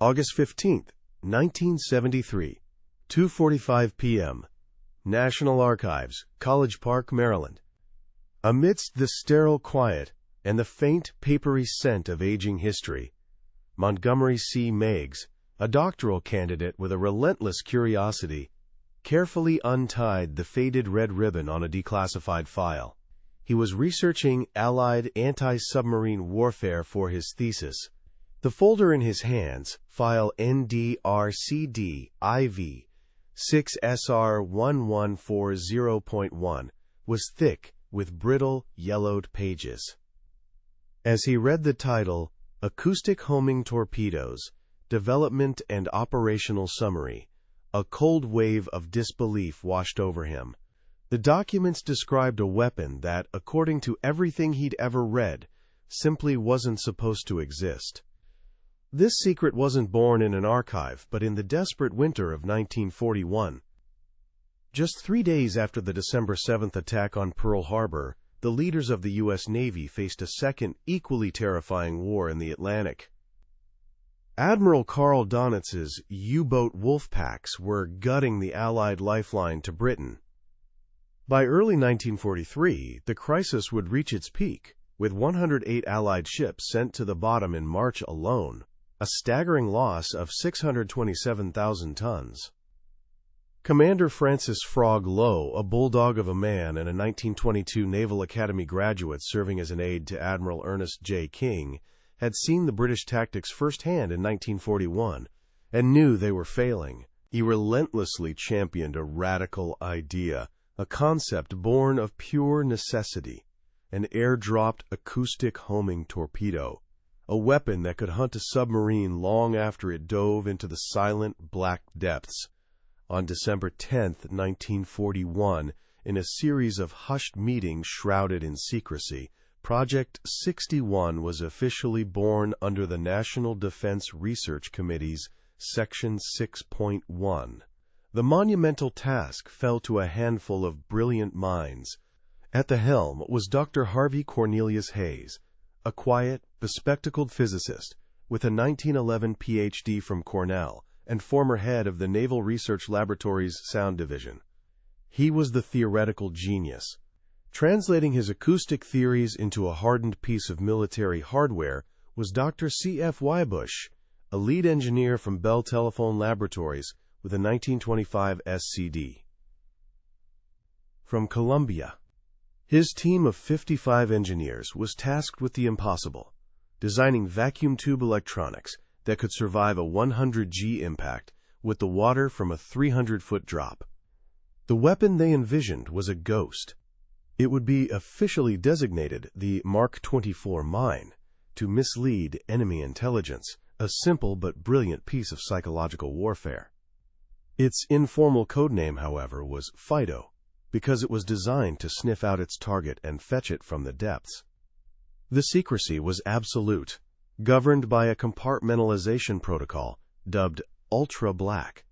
August 15, 1973, 2:45 p.m. National Archives, College Park, Maryland. Amidst the sterile quiet and the faint, papery scent of aging history, Montgomery C. Meigs, a doctoral candidate with a relentless curiosity, carefully untied the faded red ribbon on a declassified file. He was researching Allied anti-submarine warfare for his thesis. The folder in his hands, file NDRCD-IV 6SR1140.1, was thick with brittle, yellowed pages. As he read the title, Acoustic Homing Torpedoes, Development and Operational Summary, a cold wave of disbelief washed over him. The documents described a weapon that, according to everything he'd ever read, simply wasn't supposed to exist. This secret wasn't born in an archive, but in the desperate winter of 1941. Just 3 days after the December 7th attack on Pearl Harbor, the leaders of the U.S. Navy faced a second, equally terrifying war in the Atlantic. Admiral Dönitz's U-boat wolf packs were gutting the Allied lifeline to Britain. By early 1943, the crisis would reach its peak, with 108 Allied ships sent to the bottom in March alone, a staggering loss of 627,000 tons. Commander Francis Frog Lowe, a bulldog of a man and a 1922 Naval Academy graduate serving as an aide to Admiral Ernest J. King, had seen the British tactics firsthand in 1941 and knew they were failing. He relentlessly championed a radical idea, a concept born of pure necessity, an air-dropped acoustic homing torpedo, a weapon that could hunt a submarine long after it dove into the silent black depths. On December 10, 1941, in a series of hushed meetings shrouded in secrecy, Project 61 was officially born under the National Defense Research Committee's Section 6.1. The monumental task fell to a handful of brilliant minds. At the helm was Dr. Harvey Cornelius Hayes, a quiet, bespectacled physicist with a 1911 Ph.D. from Cornell and former head of the Naval Research Laboratory's Sound Division. He was the theoretical genius. Translating his acoustic theories into a hardened piece of military hardware was Dr. C.F. Wybush, a lead engineer from Bell Telephone Laboratories with a 1925 SCD. From Columbia, his team of 55 engineers was tasked with the impossible, designing vacuum tube electronics that could survive a 100G impact with the water from a 300-foot drop. The weapon they envisioned was a ghost. It would be officially designated the Mark 24 mine to mislead enemy intelligence, a simple but brilliant piece of psychological warfare. Its informal codename, however, was Fido, because it was designed to sniff out its target and fetch it from the depths. The secrecy was absolute, governed by a compartmentalization protocol dubbed Ultra Black.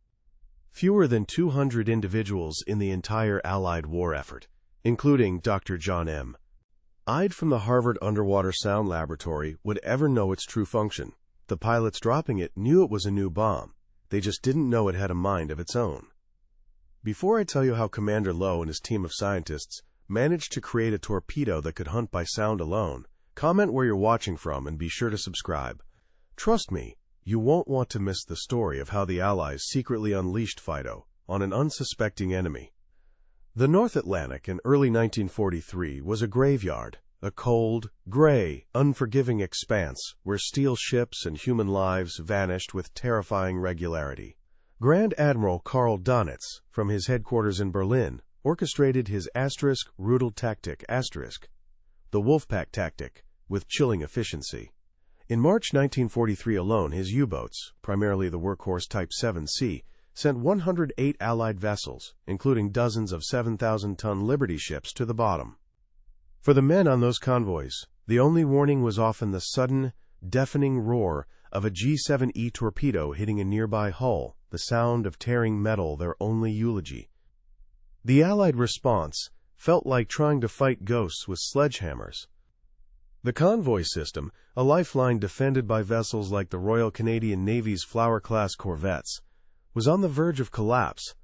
Fewer than 200 individuals in the entire Allied war effort, including Dr. John M. Ide from the Harvard Underwater Sound Laboratory, would ever know its true function. The pilots dropping it knew it was a new bomb. They just didn't know it had a mind of its own. Before I tell you how Commander Lowe and his team of scientists managed to create a torpedo that could hunt by sound alone, comment where you're watching from and be sure to subscribe. Trust me, you won't want to miss the story of how the Allies secretly unleashed Fido on an unsuspecting enemy. The North Atlantic in early 1943 was a graveyard, a cold, gray, unforgiving expanse where steel ships and human lives vanished with terrifying regularity. Grand Admiral Dönitz, from his headquarters in Berlin, orchestrated his Rudeln tactic the Wolfpack tactic, with chilling efficiency. In March 1943 alone, his U-boats, primarily the workhorse Type 7C, sent 108 Allied vessels, including dozens of 7,000-ton Liberty ships, to the bottom. For the men on those convoys, the only warning was often the sudden, deafening roar of a G7E torpedo hitting a nearby hull, the sound of tearing metal their only eulogy. The Allied response felt like trying to fight ghosts with sledgehammers. The convoy system, a lifeline defended by vessels like the Royal Canadian Navy's Flower-class corvettes, was on the verge of collapse.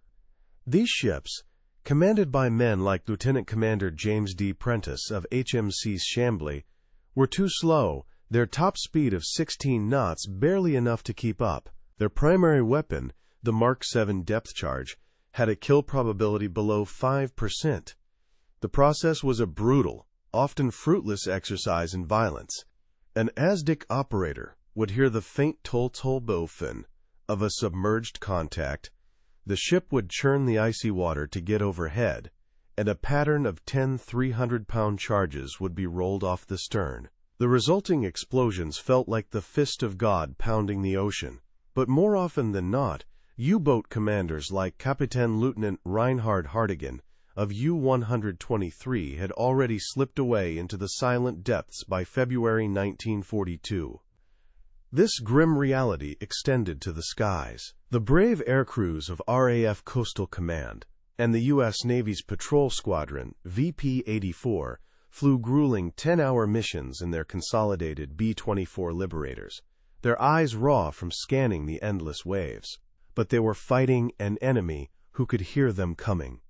These ships, commanded by men like Lieutenant Commander James D. Prentice of HMC's Chambly, were too slow, their top speed of 16 knots barely enough to keep up. Their primary weapon, the Mark 7 depth charge, had a kill probability below 5%. The process was a brutal, often fruitless exercise in violence. An ASDIC operator would hear the faint toll-toll-bofen of a submerged contact. The ship would churn the icy water to get overhead, and a pattern of 10 300-pound charges would be rolled off the stern. The resulting explosions felt like the fist of God pounding the ocean, but more often than not, U-boat commanders like Captain Lieutenant Reinhard Hartigan of U-123 had already slipped away into the silent depths by February 1942. This grim reality extended to the skies. The brave aircrews of RAF Coastal Command and the U.S. Navy's Patrol Squadron, VP-84, flew grueling 10-hour missions in their consolidated B-24 Liberators, their eyes raw from scanning the endless waves. But they were fighting an enemy who could hear them coming.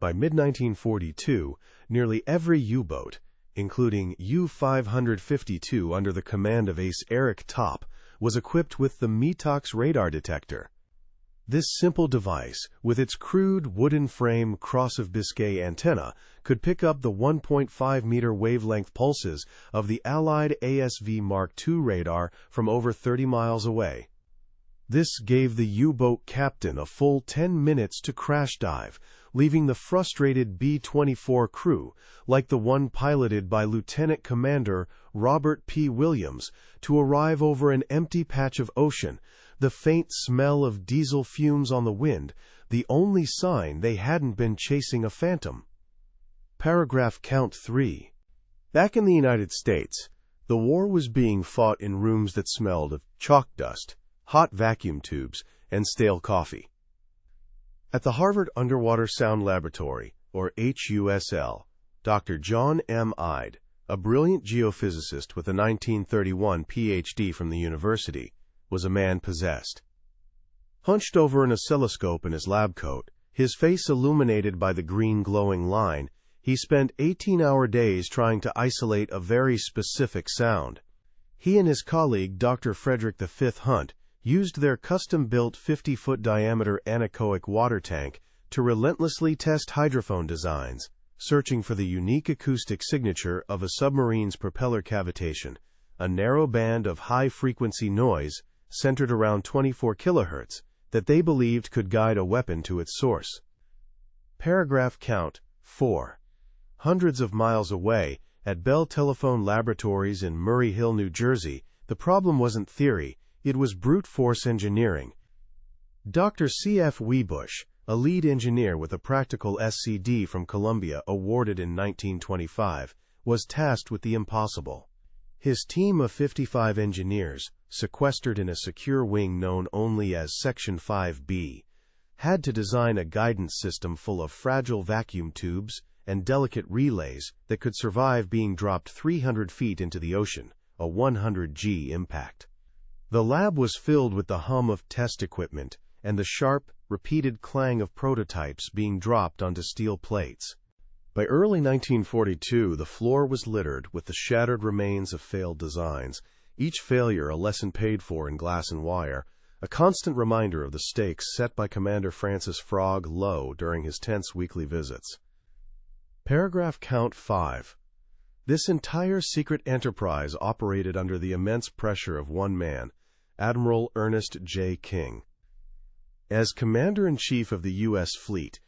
By mid-1942, nearly every U-boat, including U-552 under the command of Ace Eric Topp, was equipped with the METOX radar detector. This simple device, with its crude wooden frame Cross of Biscay antenna, could pick up the 1.5-meter wavelength pulses of the Allied ASV Mark II radar from over 30 miles away. This gave the U-boat captain a full 10 minutes to crash dive, leaving the frustrated B-24 crew, like the one piloted by Lieutenant Commander Robert P. Williams, to arrive over an empty patch of ocean, the faint smell of diesel fumes on the wind, the only sign they hadn't been chasing a phantom. Paragraph count 3. Back in the United States, the war was being fought in rooms that smelled of chalk dust, hot vacuum tubes, and stale coffee. At the Harvard Underwater Sound Laboratory, or HUSL, Dr. John M. Ide, a brilliant geophysicist with a 1931 Ph.D. from the university, was a man possessed. Hunched over an oscilloscope in his lab coat, his face illuminated by the green glowing line, he spent 18-hour days trying to isolate a very specific sound. He and his colleague, Dr. Frederick V. Hunt, used their custom-built 50-foot diameter anechoic water tank to relentlessly test hydrophone designs, searching for the unique acoustic signature of a submarine's propeller cavitation, a narrow band of high-frequency noise centered around 24 kHz that they believed could guide a weapon to its source. Paragraph count 4. Hundreds of miles away, at Bell Telephone Laboratories in Murray Hill, New Jersey, the problem wasn't theory, it was brute force engineering. Dr. C.F. Wiebusch, a lead engineer with a practical SCD from Columbia awarded in 1925, was tasked with the impossible. His team of 55 engineers, sequestered in a secure wing known only as Section 5B, had to design a guidance system full of fragile vacuum tubes and delicate relays that could survive being dropped 300 feet into the ocean, a 100G impact. The lab was filled with the hum of test equipment and the sharp, repeated clang of prototypes being dropped onto steel plates. By early 1942, the floor was littered with the shattered remains of failed designs, each failure a lesson paid for in glass and wire, a constant reminder of the stakes set by Commander Francis Frog low during his tense weekly visits. Paragraph count 5. This entire secret enterprise operated under the immense pressure of one man, Admiral Ernest J. King. As Commander-in-Chief of the U.S. Fleet,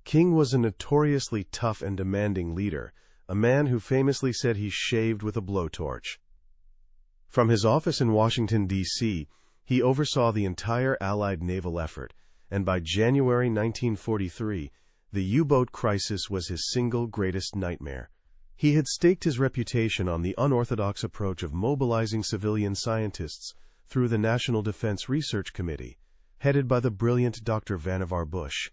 King was a notoriously tough and demanding leader, a man who famously said he shaved with a blowtorch. From his office in Washington, D.C., he oversaw the entire Allied naval effort, and by January 1943, the U-boat crisis was his single greatest nightmare. He had staked his reputation on the unorthodox approach of mobilizing civilian scientists through the National Defense Research Committee, headed by the brilliant Dr. Vannevar Bush.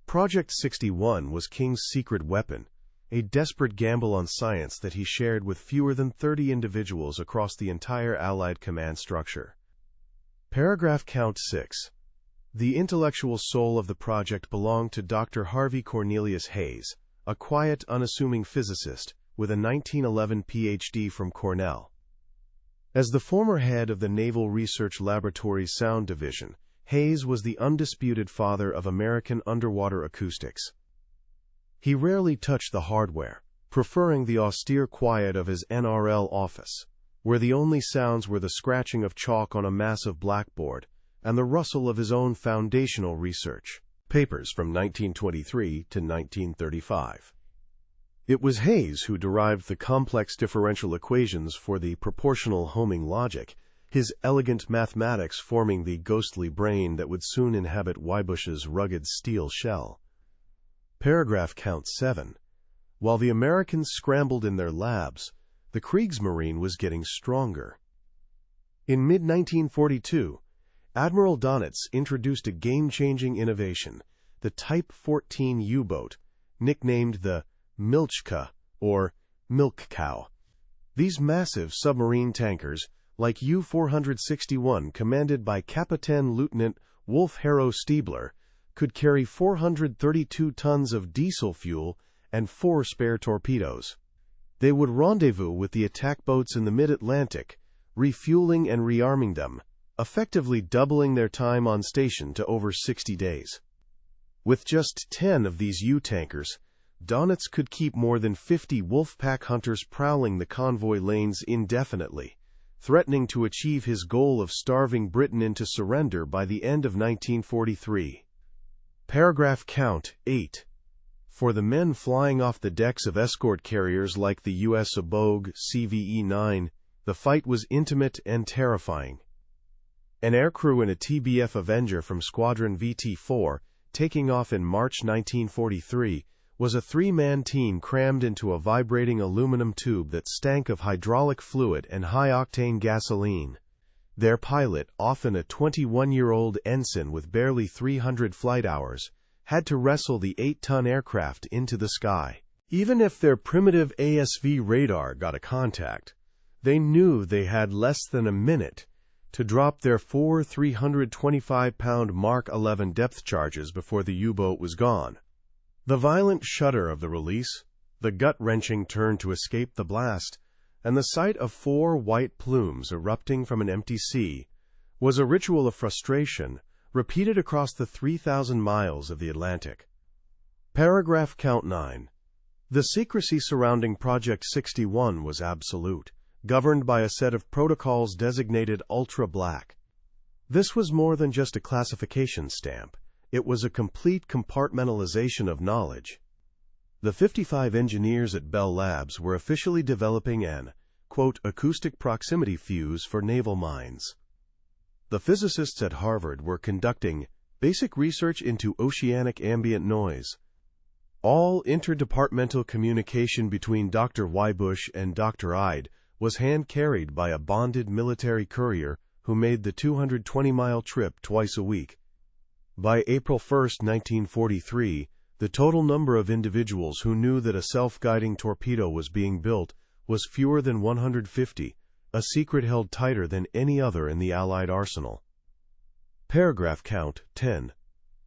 Project 61 was King's secret weapon, a desperate gamble on science that he shared with fewer than 30 individuals across the entire Allied command structure. Paragraph count 6. The intellectual soul of the project belonged to Dr. Harvey Cornelius Hayes, a quiet, unassuming physicist with a 1911 PhD from Cornell. As the former head of the Naval Research Laboratory's Sound Division, Hayes was the undisputed father of American underwater acoustics. He rarely touched the hardware, preferring the austere quiet of his NRL office, where the only sounds were the scratching of chalk on a massive blackboard and the rustle of his own foundational research papers from 1923 to 1935. It was Hayes who derived the complex differential equations for the proportional homing logic, his elegant mathematics forming the ghostly brain that would soon inhabit Wybush's rugged steel shell. Paragraph count 7. While the Americans scrambled in their labs, the Kriegsmarine was getting stronger. In mid-1942, Admiral Dönitz introduced a game-changing innovation, the Type 14 U-boat, nicknamed the Milchka, or milk cow. These massive submarine tankers, like U-461 commanded by Kapitän Lieutenant Wolf Harrow Stiebler, could carry 432 tons of diesel fuel and 4 spare torpedoes. They would rendezvous with the attack boats in the mid-Atlantic, refueling and rearming them, effectively doubling their time on station to over 60 days. With just 10 of these U-tankers, Dönitz could keep more than 50 Wolfpack hunters prowling the convoy lanes indefinitely, threatening to achieve his goal of starving Britain into surrender by the end of 1943. Paragraph count 8. For the men flying off the decks of escort carriers like the U.S. Abogue CVE-9, the fight was intimate and terrifying. An aircrew in a TBF Avenger from Squadron VT-4, taking off in March 1943, was a 3-man team crammed into a vibrating aluminum tube that stank of hydraulic fluid and high-octane gasoline. Their pilot, often a 21-year-old ensign with barely 300 flight hours, had to wrestle the 8-ton aircraft into the sky. Even if their primitive ASV radar got a contact, they knew they had less than a minute to drop their 4 325-pound Mark 11 depth charges before the U-boat was gone. The violent shudder of the release, the gut-wrenching turn to escape the blast, and the sight of 4 white plumes erupting from an empty sea was a ritual of frustration repeated across the 3,000 miles of the Atlantic. Paragraph count 9. The secrecy surrounding Project 61 was absolute, governed by a set of protocols designated ultra-black. This was more than just a classification stamp. It was a complete compartmentalization of knowledge. The 55 engineers at Bell Labs were officially developing an, quote, acoustic proximity fuse for naval mines. The physicists at Harvard were conducting basic research into oceanic ambient noise. All interdepartmental communication between Dr. Wybush and Dr. Ide was hand-carried by a bonded military courier who made the 220-mile trip twice a week. By April 1, 1943, the total number of individuals who knew that a self-guiding torpedo was being built was fewer than 150, a secret held tighter than any other in the Allied arsenal. Paragraph count 10.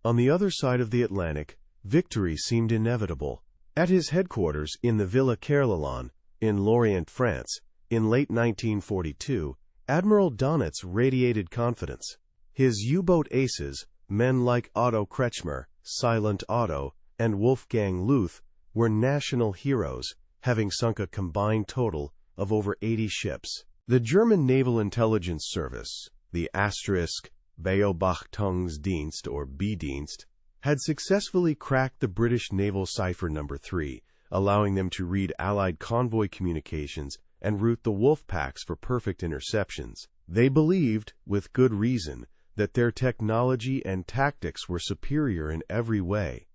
On the other side of the Atlantic, victory seemed inevitable. At his headquarters in the Villa Kerlelan, in Lorient, France, in late 1942, Admiral Dönitz radiated confidence. His U-boat aces, men like Otto Kretschmer, Silent Otto, and Wolfgang Luth, were national heroes, having sunk a combined total of over 80 ships. The German Naval Intelligence Service, the Beobachtungsdienst or B-Dienst, had successfully cracked the British Naval Cipher No. 3, allowing them to read Allied convoy communications and route the wolf packs for perfect interceptions. They believed, with good reason, that their technology and tactics were superior in every way.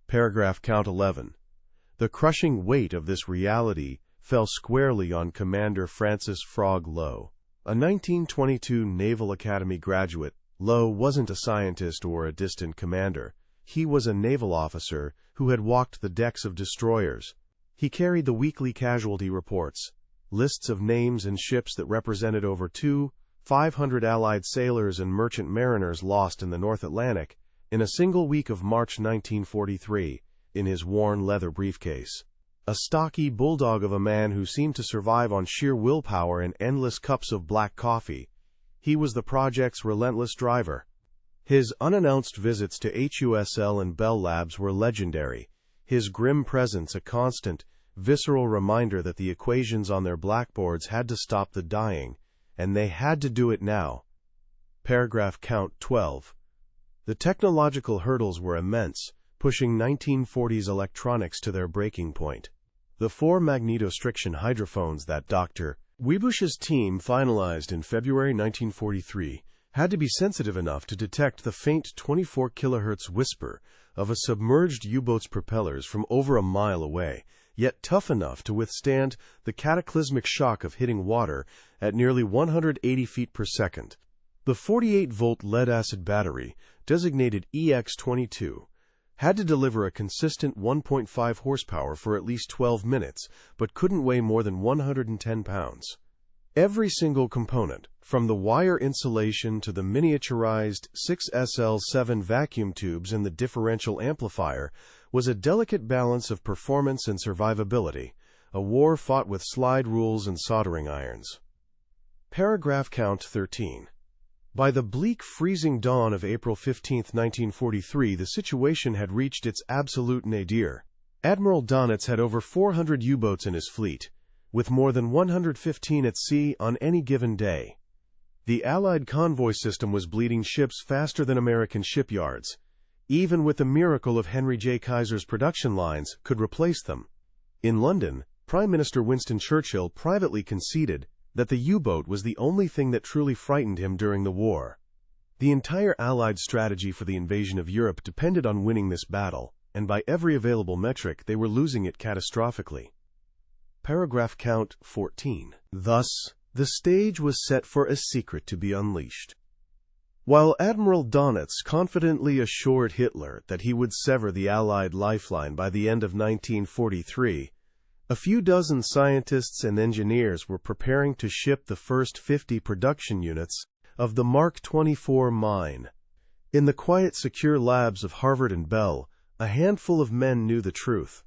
Paragraph count 11. The crushing weight of this reality fell squarely on Commander Francis Frog Lowe. A 1922 Naval Academy graduate, Lowe wasn't a scientist or a distant commander. He was a naval officer who had walked the decks of destroyers, He carried the weekly casualty reports, lists of names and ships that represented over 500 Allied sailors and merchant mariners lost in the North Atlantic in a single week of March 1943, in his worn leather briefcase. A stocky bulldog of a man who seemed to survive on sheer willpower and endless cups of black coffee, he was the project's relentless driver. His unannounced visits to HUSL and Bell Labs were legendary, his grim presence a constant, visceral reminder that the equations on their blackboards had to stop the dying, and they had to do it now. Paragraph count 12. The technological hurdles were immense, pushing 1940s electronics to their breaking point. The 4 magnetostriction hydrophones that Dr. Wiebusch's team finalized in February 1943 had to be sensitive enough to detect the faint 24 kHz whisper of a submerged U-boat's propellers from over a mile away, yet tough enough to withstand the cataclysmic shock of hitting water at nearly 180 feet per second. The 48-volt lead-acid battery, designated EX-22, had to deliver a consistent 1.5 horsepower for at least 12 minutes, but couldn't weigh more than 110 pounds. Every single component, from the wire insulation to the miniaturized 6SL7 vacuum tubes and the differential amplifier, was a delicate balance of performance and survivability, a war fought with slide rules and soldering irons. Paragraph count 13. By the bleak, freezing dawn of April 15, 1943, the situation had reached its absolute nadir. Admiral Dönitz had over 400 U-boats in his fleet, with more than 115 at sea on any given day. The Allied convoy system was bleeding ships faster than American shipyards, even with the miracle of Henry J. Kaiser's production lines, could replace them. In London, Prime Minister Winston Churchill privately conceded that the U-boat was the only thing that truly frightened him during the war. The entire Allied strategy for the invasion of Europe depended on winning this battle, and by every available metric they were losing it catastrophically. Paragraph count 14. Thus, the stage was set for a secret to be unleashed. While Admiral Dönitz confidently assured Hitler that he would sever the Allied lifeline by the end of 1943, a few dozen scientists and engineers were preparing to ship the first 50 production units of the Mark 24 mine. In the quiet, secure labs of Harvard and Bell, a handful of men knew the truth.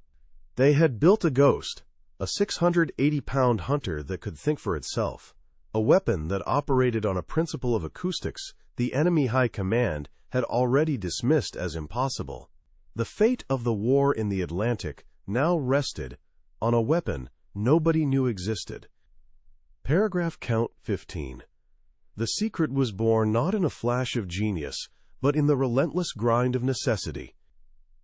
They had built a Ghost, a 680-pound hunter that could think for itself, a weapon that operated on a principle of acoustics the enemy high command had already dismissed as impossible. The fate of the war in the Atlantic now rested on a weapon nobody knew existed. Paragraph count 15. The secret was born not in a flash of genius, but in the relentless grind of necessity.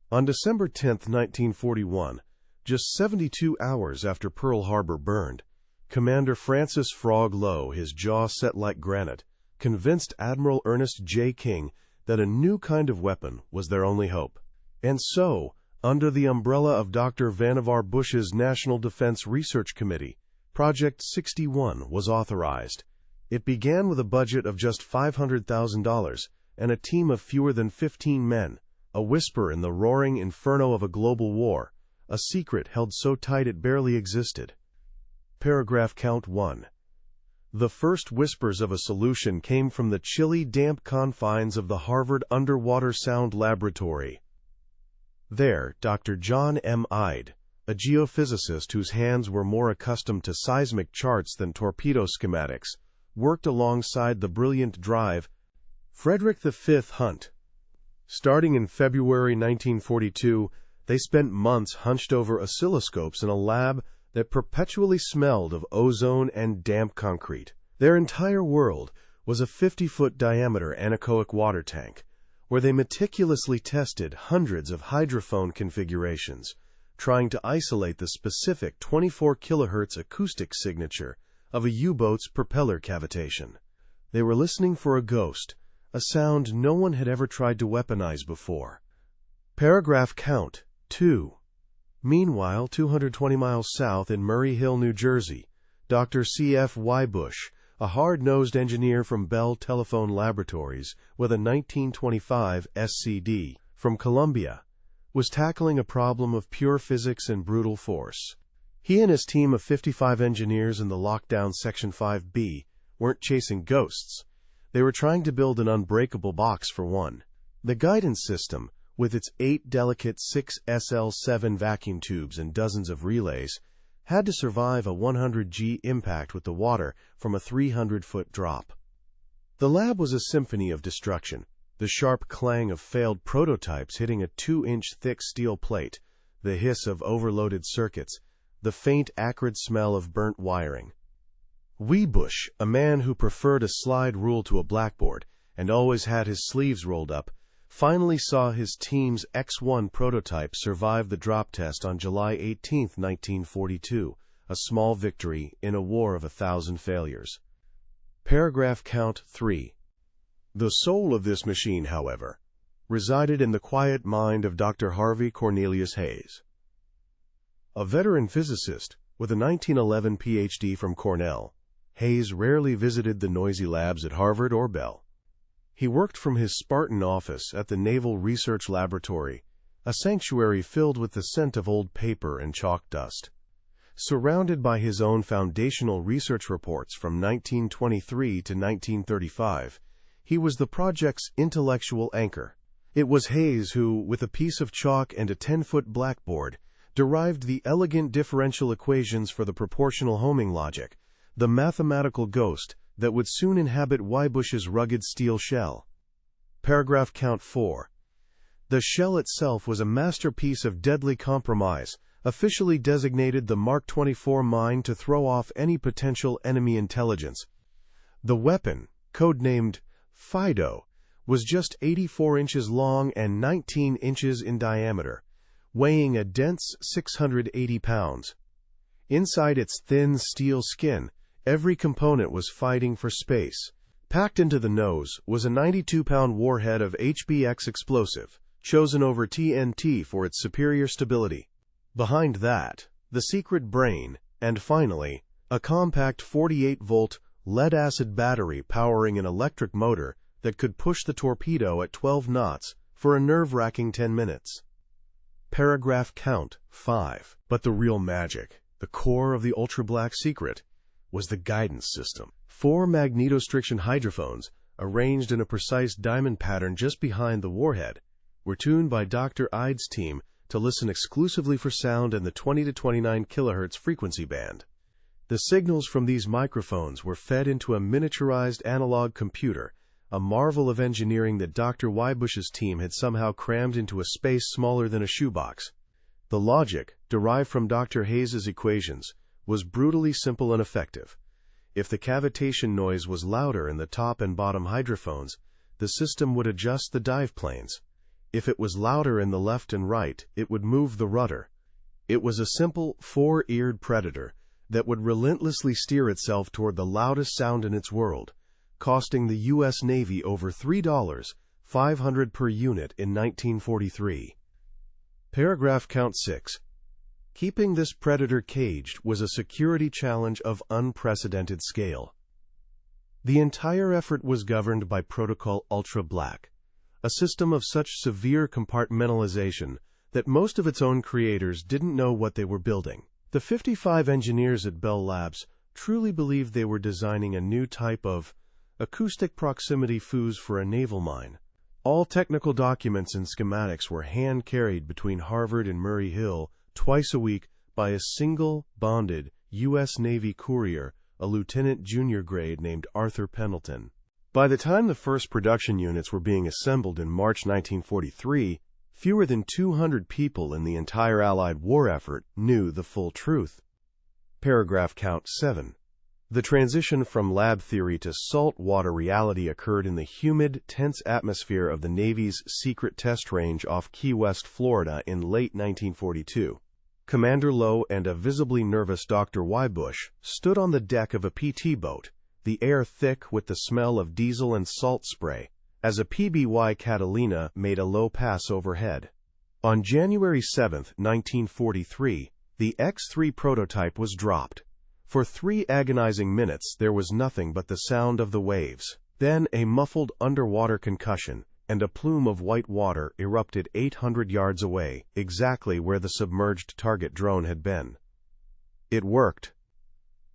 On December 10, 1941, just 72 hours after Pearl Harbor burned, Commander Francis Frog Lowe, his jaw set like granite, convinced Admiral Ernest J. King that a new kind of weapon was their only hope. And so, under the umbrella of Dr. Vannevar Bush's National Defense Research Committee, Project 61 was authorized. It began with a budget of just $500,000 and a team of fewer than 15 men, a whisper in the roaring inferno of a global war, a secret held so tight it barely existed. Paragraph count 1. The first whispers of a solution came from the chilly, damp confines of the Harvard Underwater Sound Laboratory. There, Dr. John M. Ide, a geophysicist whose hands were more accustomed to seismic charts than torpedo schematics, worked alongside the brilliant drive Frederick V. Hunt. Starting in February 1942, they spent months hunched over oscilloscopes in a lab that perpetually smelled of ozone and damp concrete. Their entire world was a 50-foot diameter anechoic water tank, where they meticulously tested hundreds of hydrophone configurations, trying to isolate the specific 24 kHz acoustic signature of a U-boat's propeller cavitation. They were listening for a ghost, a sound no one had ever tried to weaponize before. Paragraph count 2. Meanwhile, 220 miles south in Murray Hill, New Jersey, Dr. C.F. Wiebusch, a hard-nosed engineer from Bell Telephone Laboratories with a 1925 SCD from Columbia, was tackling a problem of pure physics and brutal force. He and his team of 55 engineers in the lockdown Section 5B weren't chasing ghosts. They were trying to build an unbreakable box for one. The guidance system, with its 8 delicate 6SL7 vacuum tubes and dozens of relays, had to survive a 100G impact with the water from a 300-foot drop. The lab was a symphony of destruction, the sharp clang of failed prototypes hitting a 2-inch thick steel plate, the hiss of overloaded circuits, the faint acrid smell of burnt wiring. Weibusch, a man who preferred a slide rule to a blackboard and always had his sleeves rolled up, finally saw his team's X-1 prototype survive the drop test on July 18, 1942, a small victory in a war of 1,000 failures. Paragraph count 3. The soul of this machine, however, resided in the quiet mind of Dr. Harvey Cornelius Hayes. A veteran physicist with a 1911 Ph.D. from Cornell, Hayes rarely visited the noisy labs at Harvard or Bell. He worked from his Spartan office at the Naval Research Laboratory, a sanctuary filled with the scent of old paper and chalk dust. Surrounded by his own foundational research reports from 1923 to 1935, he was the project's intellectual anchor. It was Hayes who, with a piece of chalk and a 10-foot blackboard, derived the elegant differential equations for the proportional homing logic, the mathematical ghost that would soon inhabit Weibusch's rugged steel shell. Paragraph count 4. The shell itself was a masterpiece of deadly compromise, officially designated the Mark 24 mine to throw off any potential enemy intelligence. The weapon, codenamed Fido, was just 84 inches long and 19 inches in diameter, weighing a dense 680 pounds. Inside its thin steel skin, every component was fighting for space. Packed into the nose was a 92-pound warhead of HBX explosive, chosen over TNT for its superior stability. Behind that, the secret brain, and finally, a compact 48-volt lead-acid battery powering an electric motor that could push the torpedo at 12 knots for a nerve-wracking 10 minutes. Paragraph count 5. But the real magic, the core of the ultra-black secret, was the guidance system. 4 magnetostriction hydrophones, arranged in a precise diamond pattern just behind the warhead, were tuned by Dr. Ide's team to listen exclusively for sound in the 20 to 29 kHz frequency band. The signals from these microphones were fed into a miniaturized analog computer, a marvel of engineering that Dr. Weibusch's team had somehow crammed into a space smaller than a shoebox. The logic, derived from Dr. Hayes's equations, was brutally simple and effective. If the cavitation noise was louder in the top and bottom hydrophones, the system would adjust the dive planes. If it was louder in the left and right, it would move the rudder. It was a simple, 4-eared predator that would relentlessly steer itself toward the loudest sound in its world, costing the U.S. Navy over $3.500 per unit in 1943. Paragraph count 6. Keeping this predator caged was a security challenge of unprecedented scale. The entire effort was governed by Protocol Ultra Black, a system of such severe compartmentalization that most of its own creators didn't know what they were building. The 55 engineers at Bell Labs truly believed they were designing a new type of acoustic proximity fuse for a naval mine. All technical documents and schematics were hand-carried between Harvard and Murray Hill twice a week by a single, bonded U.S. Navy courier, a lieutenant junior grade named Arthur Pendleton. By the time the first production units were being assembled in March 1943, fewer than 200 people in the entire Allied war effort knew the full truth. Paragraph count 7. The transition from lab theory to saltwater reality occurred in the humid, tense atmosphere of the Navy's secret test range off Key West, Florida in late 1942. Commander Lowe and a visibly nervous Dr. Weibusch stood on the deck of a PT boat, the air thick with the smell of diesel and salt spray, as a PBY Catalina made a low pass overhead. On January 7, 1943, the X-3 prototype was dropped. For 3 agonizing minutes there was nothing but the sound of the waves. Then a muffled underwater concussion, and a plume of white water erupted 800 yards away, exactly where the submerged target drone had been. It worked.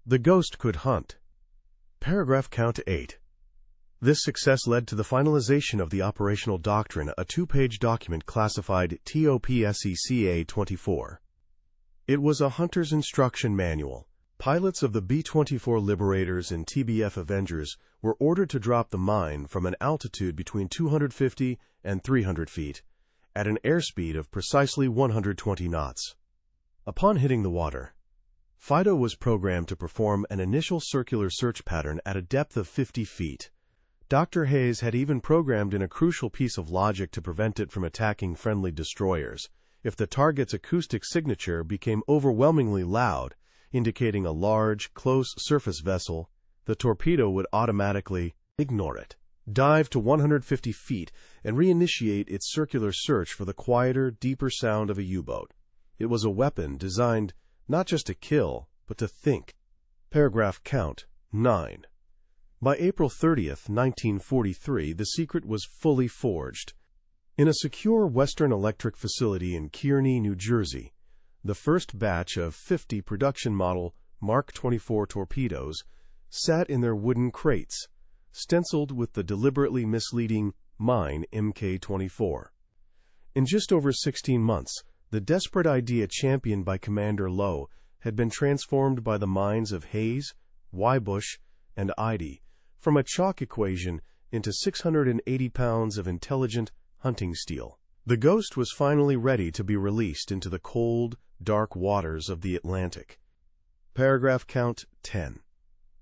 The Ghost could hunt. Paragraph count 8. This success led to the finalization of the operational doctrine, a 2-page document classified TOPSECA-24. It was a hunter's instruction manual. Pilots of the B-24 Liberators and TBF Avengers were ordered to drop the mine from an altitude between 250 and 300 feet, at an airspeed of precisely 120 knots. Upon hitting the water, Fido was programmed to perform an initial circular search pattern at a depth of 50 feet. Dr. Hayes had even programmed in a crucial piece of logic to prevent it from attacking friendly destroyers. If the target's acoustic signature became overwhelmingly loud, indicating a large, close surface vessel, the torpedo would automatically ignore it, dive to 150 feet, and reinitiate its circular search for the quieter, deeper sound of a U-boat. It was a weapon designed not just to kill, but to think. Paragraph count 9. By April 30th, 1943, the secret was fully forged. In a secure Western Electric facility in Kearney, New Jersey, the first batch of 50 production model Mark 24 torpedoes sat in their wooden crates, stenciled with the deliberately misleading Mine Mk-24. In just over 16 months, the desperate idea championed by Commander Lowe had been transformed by the minds of Hayes, Wybush, and Idey from a chalk equation into 680 pounds of intelligent hunting steel. The Ghost was finally ready to be released into the cold, dark waters of the Atlantic. Paragraph count 10.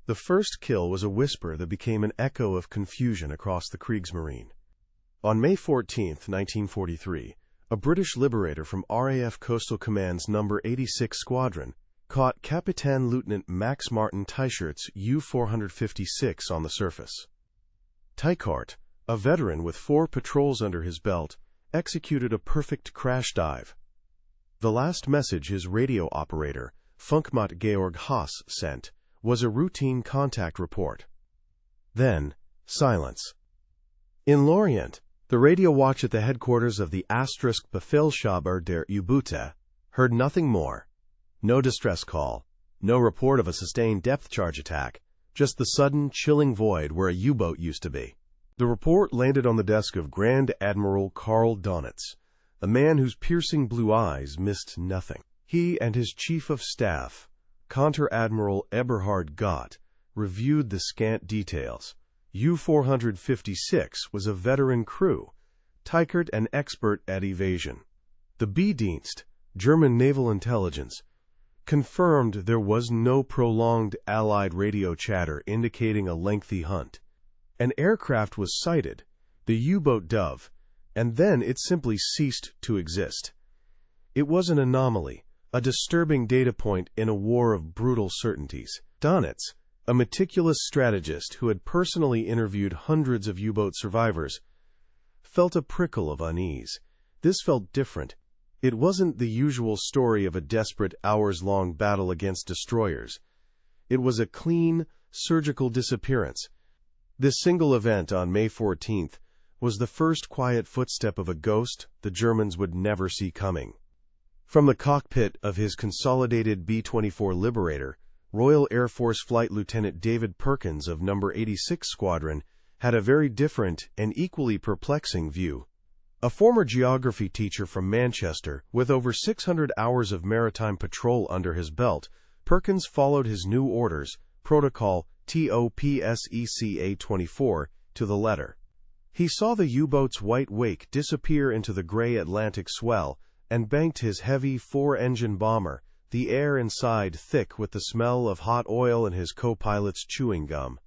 The first kill was a whisper that became an echo of confusion across the Kriegsmarine. On May 14, 1943, a British Liberator from RAF Coastal Command's No. 86 Squadron caught Captain Lieutenant Max Martin Teichert's U-456 on the surface. Teichert, a veteran with 4 patrols under his belt, executed a perfect crash dive. The last message his radio operator, Funkmatt Georg Haas, sent was a routine contact report. Then, silence. In Lorient, the radio watch at the headquarters of the Befehlshaber der U-Boote heard nothing more. No distress call, no report of a sustained depth charge attack, just the sudden, chilling void where a U-boat used to be. The report landed on the desk of Grand Admiral Karl Dönitz, a man whose piercing blue eyes missed nothing. He and his chief of staff, Konter-Admiral Eberhard Gott, reviewed the scant details. U-456 was a veteran crew, Teichert an expert at evasion. The B-Dienst, German naval intelligence, confirmed there was no prolonged Allied radio chatter indicating a lengthy hunt. An aircraft was sighted, the U-boat Dove, and then it simply ceased to exist. It was an anomaly, a disturbing data point in a war of brutal certainties. Dönitz, a meticulous strategist who had personally interviewed hundreds of U-boat survivors, felt a prickle of unease. This felt different. It wasn't the usual story of a desperate hours-long battle against destroyers. It was a clean, surgical disappearance. This single event on May 14th was the first quiet footstep of a ghost the Germans would never see coming. From the cockpit of his consolidated B-24 Liberator, Royal Air Force Flight Lieutenant David Perkins of No. 86 Squadron had a very different and equally perplexing view. A former geography teacher from Manchester, with over 600 hours of maritime patrol under his belt, Perkins followed his new orders, Protocol TOPSECA-24, to the letter. He saw the U-boat's white wake disappear into the gray Atlantic swell and banked his heavy 4-engine bomber, the air inside thick with the smell of hot oil and his co-pilot's chewing gum.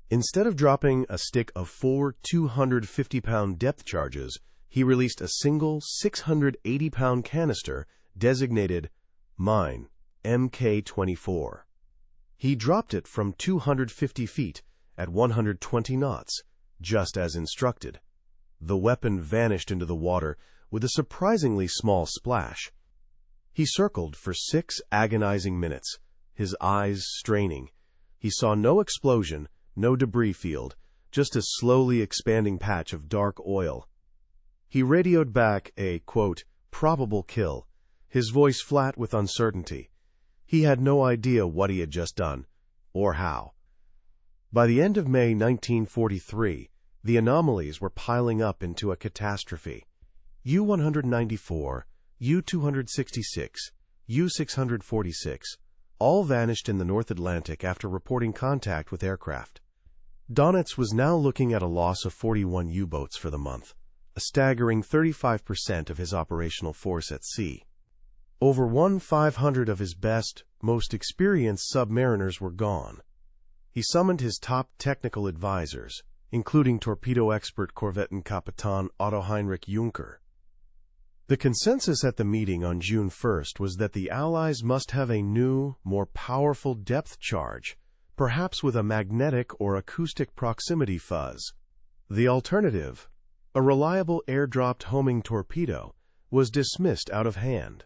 Instead of dropping a stick of 4 250-pound depth charges, he released a single 680-pound canister designated Mine Mk-24. He dropped it from 250 feet at 120 knots, just as instructed. The weapon vanished into the water with a surprisingly small splash. He circled for 6 agonizing minutes, his eyes straining. He saw no explosion, no debris field, just a slowly expanding patch of dark oil. He radioed back a, quote, probable kill, his voice flat with uncertainty. He had no idea what he had just done, or how. By the end of May 1943, the anomalies were piling up into a catastrophe. U-194, U-266, U-646, all vanished in the North Atlantic after reporting contact with aircraft. Dönitz was now looking at a loss of 41 U-boats for the month, a staggering 35% of his operational force at sea. Over 1,500 of his best, most experienced submariners were gone. He summoned his top technical advisors, including torpedo expert Korvettenkapitan Otto Heinrich Juncker. The consensus at the meeting on June 1st was that the Allies must have a new, more powerful depth charge, perhaps with a magnetic or acoustic proximity fuzz. The alternative, a reliable air-dropped homing torpedo, was dismissed out of hand.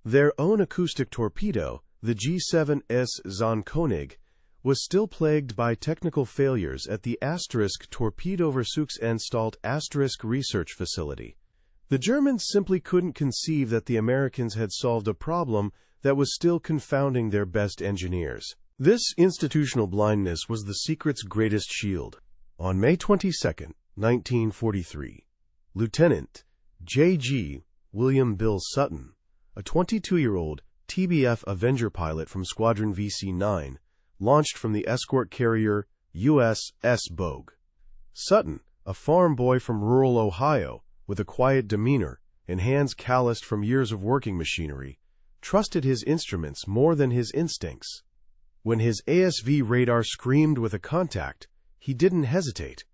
Their own acoustic torpedo, the G7S Zonkönig, was still plagued by technical failures at the Torpedoversuchsanstalt research facility. The Germans simply couldn't conceive that the Americans had solved a problem that was still confounding their best engineers. This institutional blindness was the secret's greatest shield. On May 22, 1943, Lieutenant J.G. William Bill Sutton, a 22-year-old TBF Avenger pilot from Squadron VC-9, launched from the escort carrier USS Bogue. Sutton, a farm boy from rural Ohio, with a quiet demeanor and hands calloused from years of working machinery, trusted his instruments more than his instincts. When his ASV radar screamed with a contact, he didn't hesitate.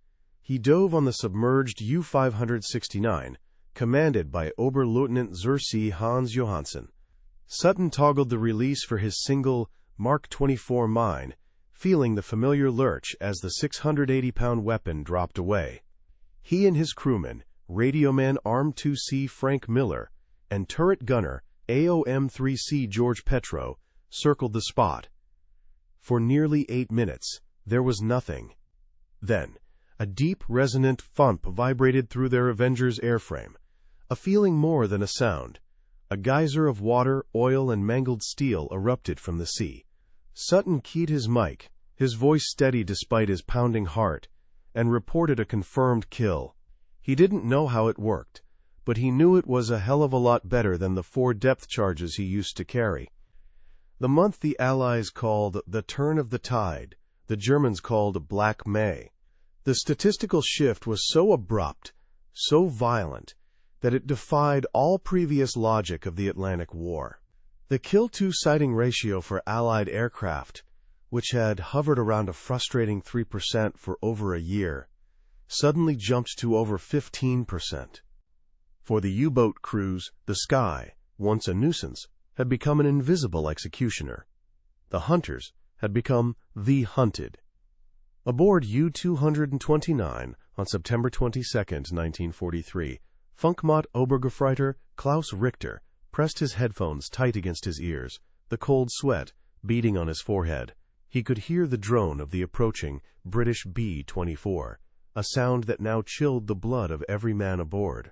He dove on the submerged U-569, commanded by Oberleutnant zur See Hans Johansen. Sutton toggled the release for his single Mark 24 mine, feeling the familiar lurch as the 680-pound weapon dropped away. He and his crewman, radioman ARM-2C Frank Miller, and turret gunner AOM-3C George Petro, circled the spot. For nearly 8 minutes, there was nothing. Then, a deep, resonant thump vibrated through their Avenger's airframe, a feeling more than a sound. A geyser of water, oil, and mangled steel erupted from the sea. Sutton keyed his mic, his voice steady despite his pounding heart, and reported a confirmed kill. He didn't know how it worked, but he knew it was a hell of a lot better than the 4 depth charges he used to carry. The month the Allies called the turn of the tide, the Germans called Black May. The statistical shift was so abrupt, so violent, that it defied all previous logic of the Atlantic War. The kill-to sighting ratio for Allied aircraft, which had hovered around a frustrating 3% for over a year, suddenly jumped to over 15%. For the U-boat crews, the sky, once a nuisance, had become an invisible executioner. The hunters had become the hunted. Aboard U-229 on September 22, 1943, Funkmatt Obergefreiter Klaus Richter pressed his headphones tight against his ears, the cold sweat beading on his forehead. He could hear the drone of the approaching British B-24, a sound that now chilled the blood of every man aboard.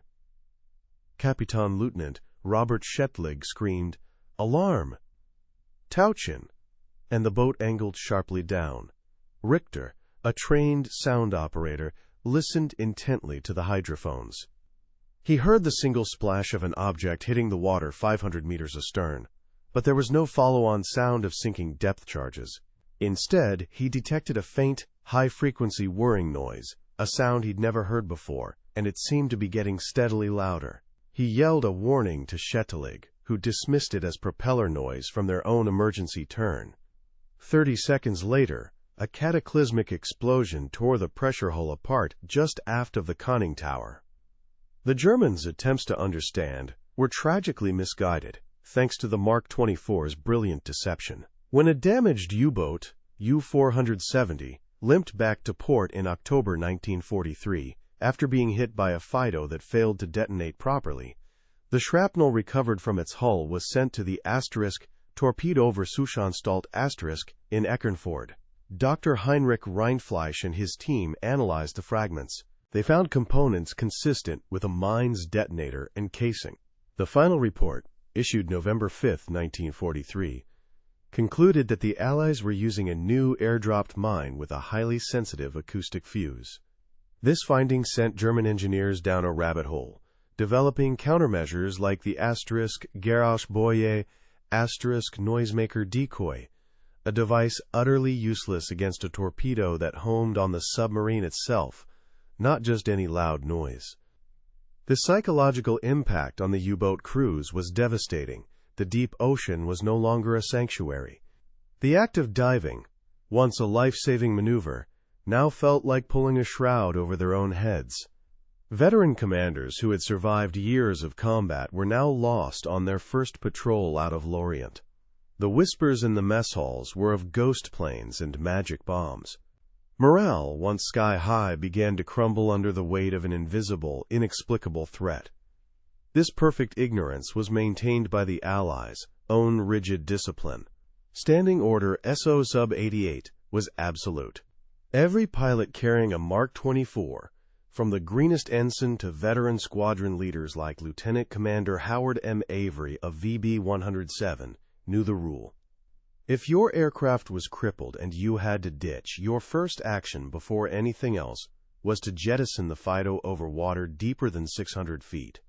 Capitan Lieutenant Robert Shetlig screamed, "Alarm! Tauchen!" and the boat angled sharply down. Richter, a trained sound operator, listened intently to the hydrophones. He heard the single splash of an object hitting the water 500 meters astern, but there was no follow-on sound of sinking depth charges. Instead, he detected a faint, high-frequency whirring noise, a sound he'd never heard before, and it seemed to be getting steadily louder. He yelled a warning to Shetlig, who dismissed it as propeller noise from their own emergency turn. 30 seconds later, a cataclysmic explosion tore the pressure hull apart just aft of the conning tower. The Germans' attempts to understand were tragically misguided, thanks to the Mark 24's brilliant deception. When a damaged U-boat, U-470, limped back to port in October 1943 after being hit by a Fido that failed to detonate properly, the shrapnel recovered from its hull was sent to the Torpedoversuchsanstalt in Eckernford. Dr. Heinrich Rindfleisch and his team analyzed the fragments. They found components consistent with a mine's detonator and casing. The final report, issued November 5, 1943, concluded that the Allies were using a new airdropped mine with a highly sensitive acoustic fuse. This finding sent German engineers down a rabbit hole, developing countermeasures like the *Geräuschboje noisemaker decoy, a device utterly useless against a torpedo that homed on the submarine itself, not just any loud noise. The psychological impact on the U-boat crews was devastating. The deep ocean was no longer a sanctuary. The act of diving, once a life-saving maneuver, now felt like pulling a shroud over their own heads. Veteran commanders who had survived years of combat were now lost on their first patrol out of Lorient. The whispers in the mess halls were of ghost planes and magic bombs. Morale, once sky-high, began to crumble under the weight of an invisible, inexplicable threat. This perfect ignorance was maintained by the Allies' own rigid discipline. Standing order SO Sub-88 was absolute. Every pilot carrying a Mark 24, from the greenest ensign to veteran squadron leaders like Lieutenant Commander Howard M. Avery of VB 107, knew the rule. If your aircraft was crippled and you had to ditch, your first action before anything else was to jettison the Fido over water deeper than 600 feet.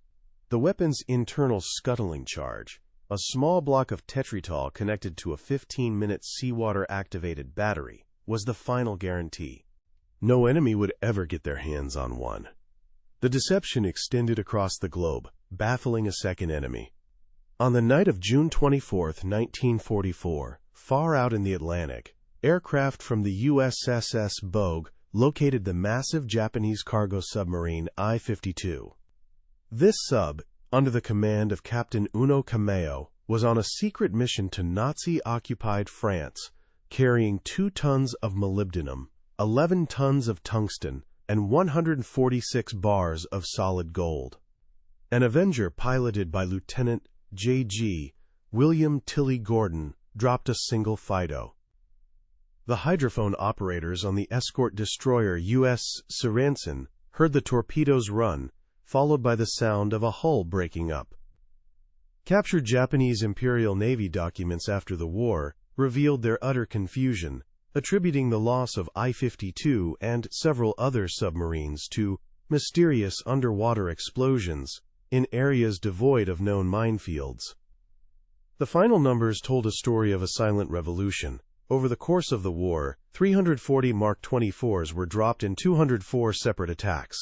The weapon's internal scuttling charge, a small block of tetrytol connected to a 15-minute seawater-activated battery, was the final guarantee. No enemy would ever get their hands on one. The deception extended across the globe, baffling a second enemy. On the night of June 24, 1944, far out in the Atlantic, aircraft from the USS Bogue located the massive Japanese cargo submarine I-52. This sub, under the command of Captain Uno Kameo, was on a secret mission to Nazi-occupied France, carrying 2 tons of molybdenum, 11 tons of tungsten, and 146 bars of solid gold. An Avenger piloted by Lieutenant J.G. William Tilly Gordon dropped a single Fido. The hydrophone operators on the escort destroyer U.S. Sorensen heard the torpedoes run, followed by the sound of a hull breaking up. Captured Japanese Imperial Navy documents after the war revealed their utter confusion, attributing the loss of I-52 and several other submarines to mysterious underwater explosions in areas devoid of known minefields. The final numbers told a story of a silent revolution. Over the course of the war, 340 Mark 24s were dropped in 204 separate attacks.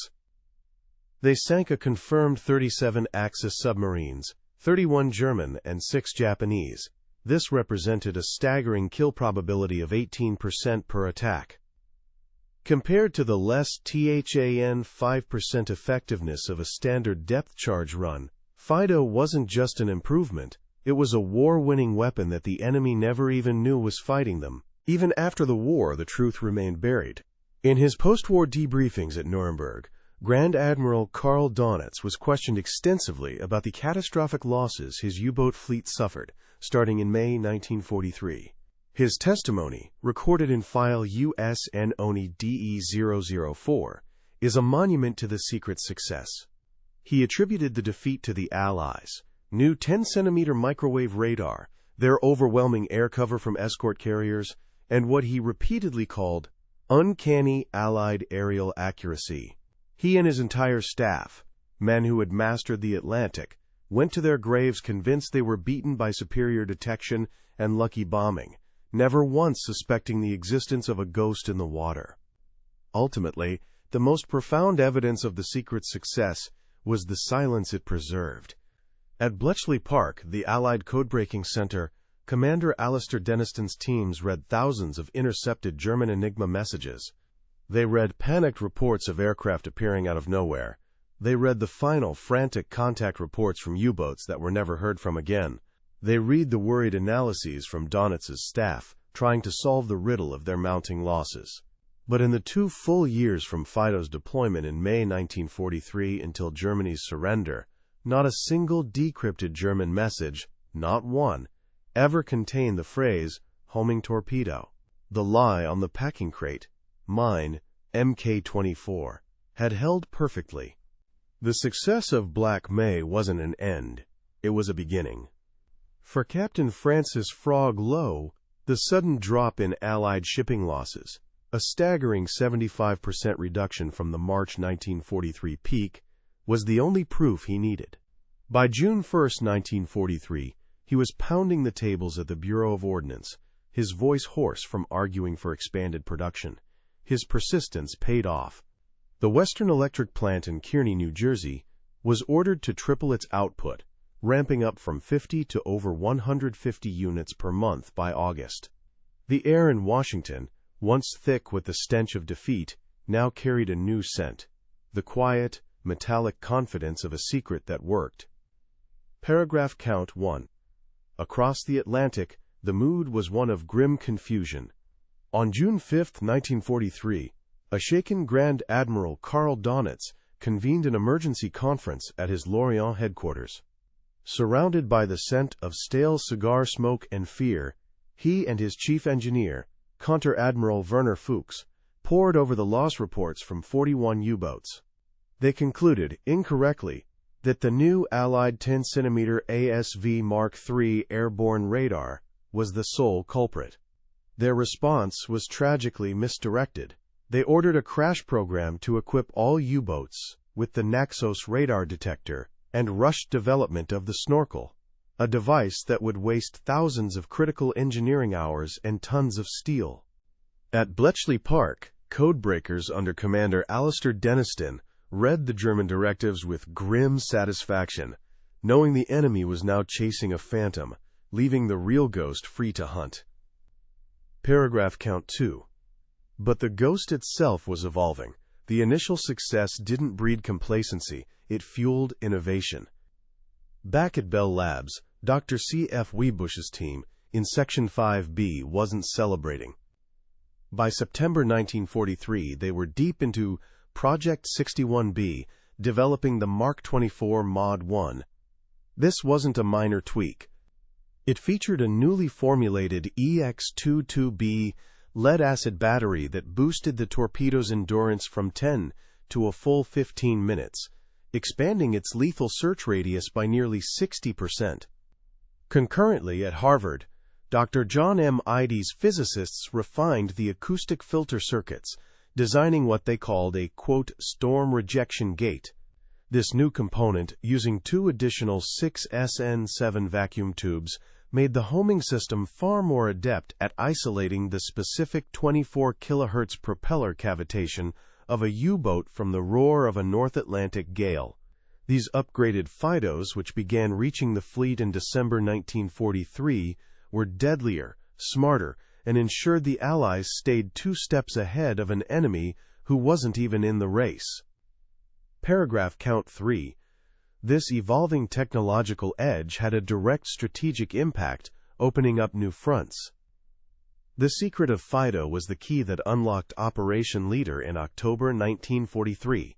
They sank a confirmed 37 Axis submarines, 31 German and 6 Japanese. This represented a staggering kill probability of 18% per attack. Compared to the less than 5% effectiveness of a standard depth charge run, Fido wasn't just an improvement, it was a war-winning weapon that the enemy never even knew was fighting them. Even after the war, the truth remained buried. In his post-war debriefings at Nuremberg, Grand Admiral Admiral Dönitz was questioned extensively about the catastrophic losses his U-boat fleet suffered, starting in May 1943. His testimony, recorded in file USN ONI DE004, is a monument to the secret success. He attributed the defeat to the Allies' new 10-centimeter microwave radar, their overwhelming air cover from escort carriers, and what he repeatedly called uncanny Allied aerial accuracy. He and his entire staff, men who had mastered the Atlantic, went to their graves convinced they were beaten by superior detection and lucky bombing, never once suspecting the existence of a ghost in the water. Ultimately, the most profound evidence of the secret's success was the silence it preserved. At Bletchley Park, the Allied code-breaking center, Commander Alistair Deniston's teams read thousands of intercepted German Enigma messages. They read panicked reports of aircraft appearing out of nowhere. They read the final frantic contact reports from U-boats that were never heard from again. They read the worried analyses from Dönitz's staff, trying to solve the riddle of their mounting losses. But in the 2 full years from Fido's deployment in May 1943 until Germany's surrender, not a single decrypted German message, not one, ever contained the phrase, homing torpedo. The lie on the packing crate, mine, Mk-24, had held perfectly. The success of Black May wasn't an end, it was a beginning. For Captain Francis Frog Lowe, the sudden drop in Allied shipping losses, a staggering 75% reduction from the March 1943 peak, was the only proof he needed. By June 1, 1943, he was pounding the tables at the Bureau of Ordnance, his voice hoarse from arguing for expanded production. His persistence paid off. The Western Electric plant in Kearney, New Jersey, was ordered to triple its output, ramping up from 50 to over 150 units per month by August. The air in Washington, once thick with the stench of defeat, now carried a new scent, the quiet, metallic confidence of a secret that worked. Paragraph count 1. Across the Atlantic, the mood was one of grim confusion. On June 5, 1943, a shaken Grand Admiral Admiral Dönitz convened an emergency conference at his Lorient headquarters. Surrounded by the scent of stale cigar smoke and fear, he and his chief engineer, Conter-Admiral Werner Fuchs, pored over the loss reports from 41 U-boats. They concluded, incorrectly, that the new Allied 10-centimeter ASV Mark III airborne radar was the sole culprit. Their response was tragically misdirected. They ordered a crash program to equip all U-boats with the Naxos radar detector and rushed development of the snorkel, a device that would waste thousands of critical engineering hours and tons of steel. At Bletchley Park, codebreakers under Commander Alistair Denniston read the German directives with grim satisfaction, knowing the enemy was now chasing a phantom, leaving the real ghost free to hunt. Paragraph count 2. But the ghost itself was evolving. The initial success didn't breed complacency, it fueled innovation. Back at Bell Labs, Dr. C.F. Wiebusch's team, in Section 5B, wasn't celebrating. By September 1943, they were deep into Project 61B, developing the Mark 24 Mod 1. This wasn't a minor tweak. It featured a newly formulated EX-22B lead-acid battery that boosted the torpedo's endurance from 10 to a full 15 minutes, expanding its lethal search radius by nearly 60%. Concurrently at Harvard, Dr. John M. Ides' physicists refined the acoustic filter circuits, designing what they called a, quote, storm rejection gate. This new component, using 2 additional 6SN7 vacuum tubes, made the homing system far more adept at isolating the specific 24 kHz propeller cavitation of a U-boat from the roar of a North Atlantic gale. These upgraded Fidos, which began reaching the fleet in December 1943, were deadlier, smarter, and ensured the Allies stayed 2 steps ahead of an enemy who wasn't even in the race. Paragraph count 3. This evolving technological edge had a direct strategic impact, opening up new fronts. The secret of Fido was the key that unlocked Operation Leader in October 1943.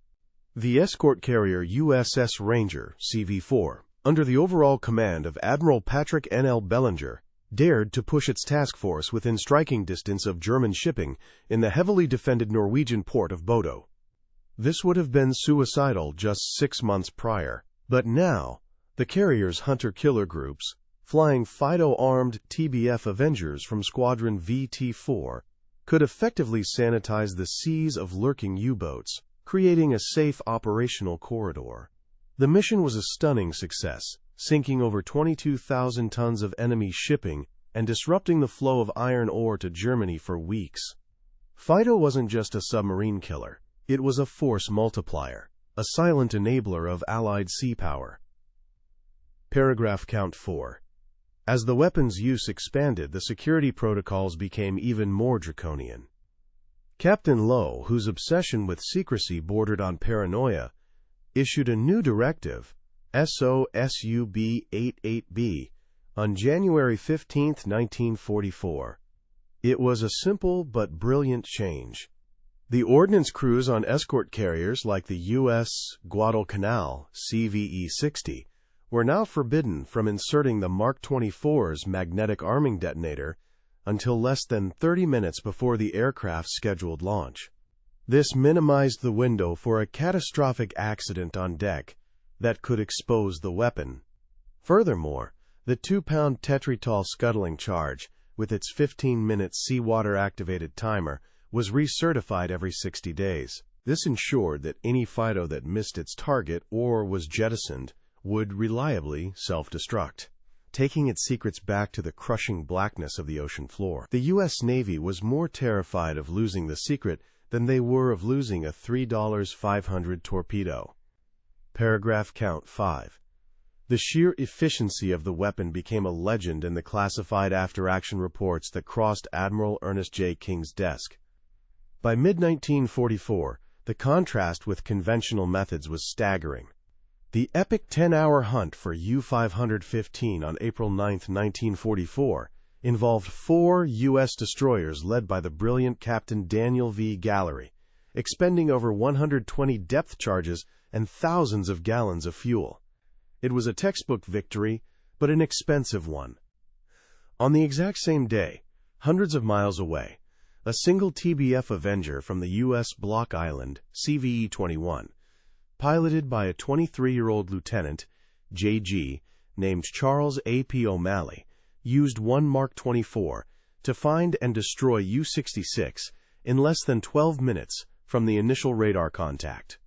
The escort carrier USS Ranger, CV-4, under the overall command of Admiral Patrick N.L. Bellinger, dared to push its task force within striking distance of German shipping in the heavily defended Norwegian port of Bodo. This would have been suicidal just 6 months prior, but now, the carrier's hunter-killer groups, flying Fido-armed TBF Avengers from Squadron VT-4, could effectively sanitize the seas of lurking U-boats, creating a safe operational corridor. The mission was a stunning success, sinking over 22,000 tons of enemy shipping and disrupting the flow of iron ore to Germany for weeks. Fido wasn't just a submarine killer, it was a force multiplier, a silent enabler of Allied sea power. Paragraph count 4. As the weapon's use expanded, the security protocols became even more draconian. Captain Lowe, whose obsession with secrecy bordered on paranoia, issued a new directive, SOSUB-88B, on January 15, 1944. It was a simple but brilliant change. The ordnance crews on escort carriers like the U.S. Guadalcanal CVE-60 were now forbidden from inserting the Mark 24's magnetic arming detonator until less than 30 minutes before the aircraft's scheduled launch. This minimized the window for a catastrophic accident on deck that could expose the weapon. Furthermore, The 2-pound tetrytol scuttling charge, with its 15-minute seawater-activated timer, was recertified every 60 days. This ensured that any Fido that missed its target or was jettisoned would reliably self-destruct, taking its secrets back to the crushing blackness of the ocean floor. The U.S. Navy was more terrified of losing the secret than they were of losing a $3.500 torpedo. Paragraph count 5. The sheer efficiency of the weapon became a legend in the classified after-action reports that crossed Admiral Ernest J. King's desk. By mid-1944, the contrast with conventional methods was staggering. The epic 10-hour hunt for U-515 on April 9, 1944, involved 4 U.S. destroyers led by the brilliant Captain Daniel V. Gallery, expending over 120 depth charges and thousands of gallons of fuel. It was a textbook victory, but an expensive one. On the exact same day, hundreds of miles away, a single TBF Avenger from the U.S. Block Island, CVE-21, piloted by a 23-year-old lieutenant, J.G., named Charles A.P. O'Malley, used one Mark 24 to find and destroy U-66 in less than 12 minutes from the initial radar contact.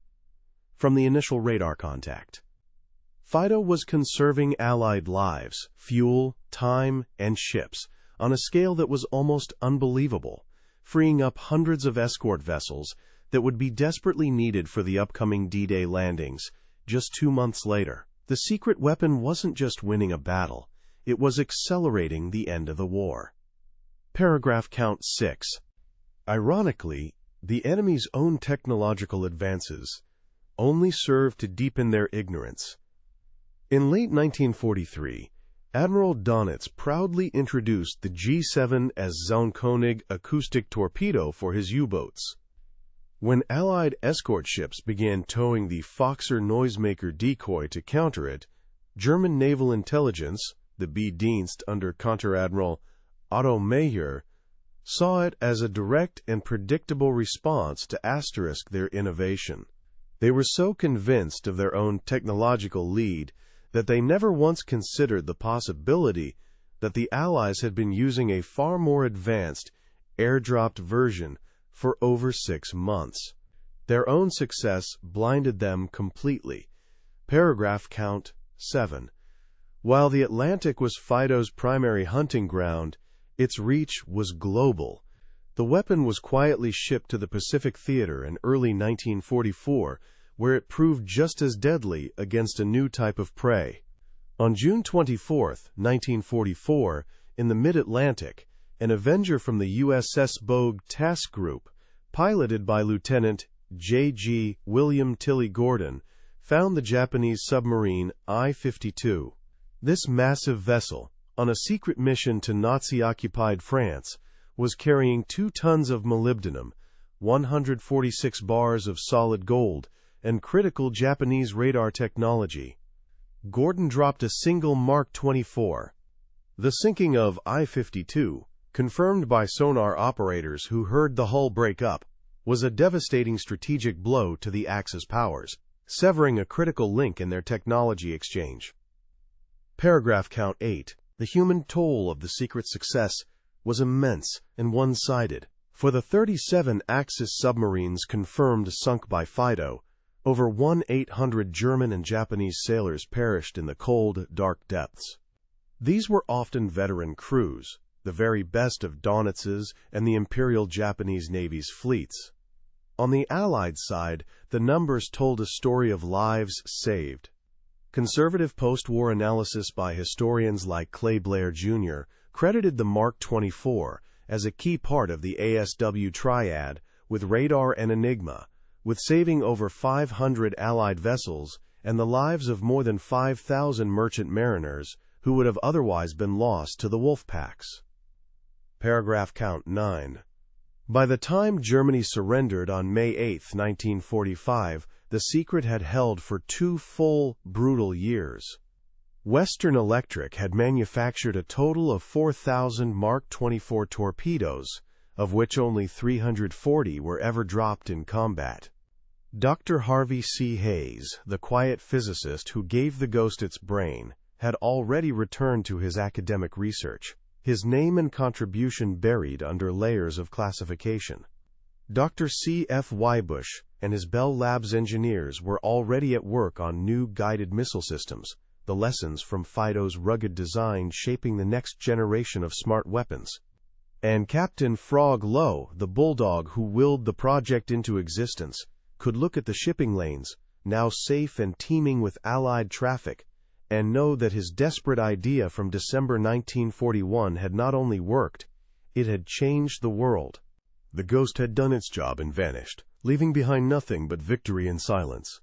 Fido was conserving Allied lives, fuel, time, and ships on a scale that was almost unbelievable, freeing up hundreds of escort vessels that would be desperately needed for the upcoming D-Day landings just 2 months later. The secret weapon wasn't just winning a battle, it was accelerating the end of the war. Paragraph count 6. Ironically, the enemy's own technological advances only served to deepen their ignorance. In late 1943, Admiral Dönitz proudly introduced the G7 as Zaunkönig acoustic torpedo for his U-boats. When Allied escort ships began towing the Foxer noisemaker decoy to counter it, German naval intelligence, the B-Dienst under Konteradmiral Otto Mayer, saw it as a direct and predictable response to their innovation. They were so convinced of their own technological lead that they never once considered the possibility that the Allies had been using a far more advanced, airdropped version for over 6 months. Their own success blinded them completely. Paragraph count 7. While the Atlantic was Fido's primary hunting ground, its reach was global. The weapon was quietly shipped to the Pacific Theater in early 1944, where it proved just as deadly against a new type of prey. On June 24, 1944, in the mid-Atlantic, an Avenger from the USS Bogue Task Group, piloted by Lieutenant J.G. William Tilly Gordon, found the Japanese submarine I-52. This massive vessel, on a secret mission to Nazi-occupied France, was carrying 2 tons of molybdenum, 146 bars of solid gold, and critical Japanese radar technology. Gordon dropped a single Mark 24. The sinking of I-52, confirmed by sonar operators who heard the hull break up, was a devastating strategic blow to the Axis powers, severing a critical link in their technology exchange. Paragraph count 8. The human toll of the secret success was immense and one-sided. For the 37 Axis submarines confirmed sunk by Fido, over 1,800 German and Japanese sailors perished in the cold, dark depths. These were often veteran crews, the very best of Dönitz's and the Imperial Japanese Navy's fleets. On the Allied side, the numbers told a story of lives saved. Conservative post-war analysis by historians like Clay Blair, Jr. credited the Mark 24 as a key part of the ASW triad with radar and Enigma, with saving over 500 Allied vessels and the lives of more than 5,000 merchant mariners who would have otherwise been lost to the wolf packs. Paragraph count 9. By the time Germany surrendered on May 8, 1945, the secret had held for 2 full, brutal years. Western Electric had manufactured a total of 4,000 Mark 24 torpedoes, of which only 340 were ever dropped in combat. Dr. Harvey C. Hayes, the quiet physicist who gave the ghost its brain, had already returned to his academic research, his name and contribution buried under layers of classification. Dr. C.F. Wybush and his Bell Labs engineers were already at work on new guided missile systems, the lessons from Fido's rugged design shaping the next generation of smart weapons. And Captain Frog Lowe, the bulldog who willed the project into existence, could look at the shipping lanes, now safe and teeming with Allied traffic, and know that his desperate idea from December 1941 had not only worked, it had changed the world. The ghost had done its job and vanished, leaving behind nothing but victory and silence.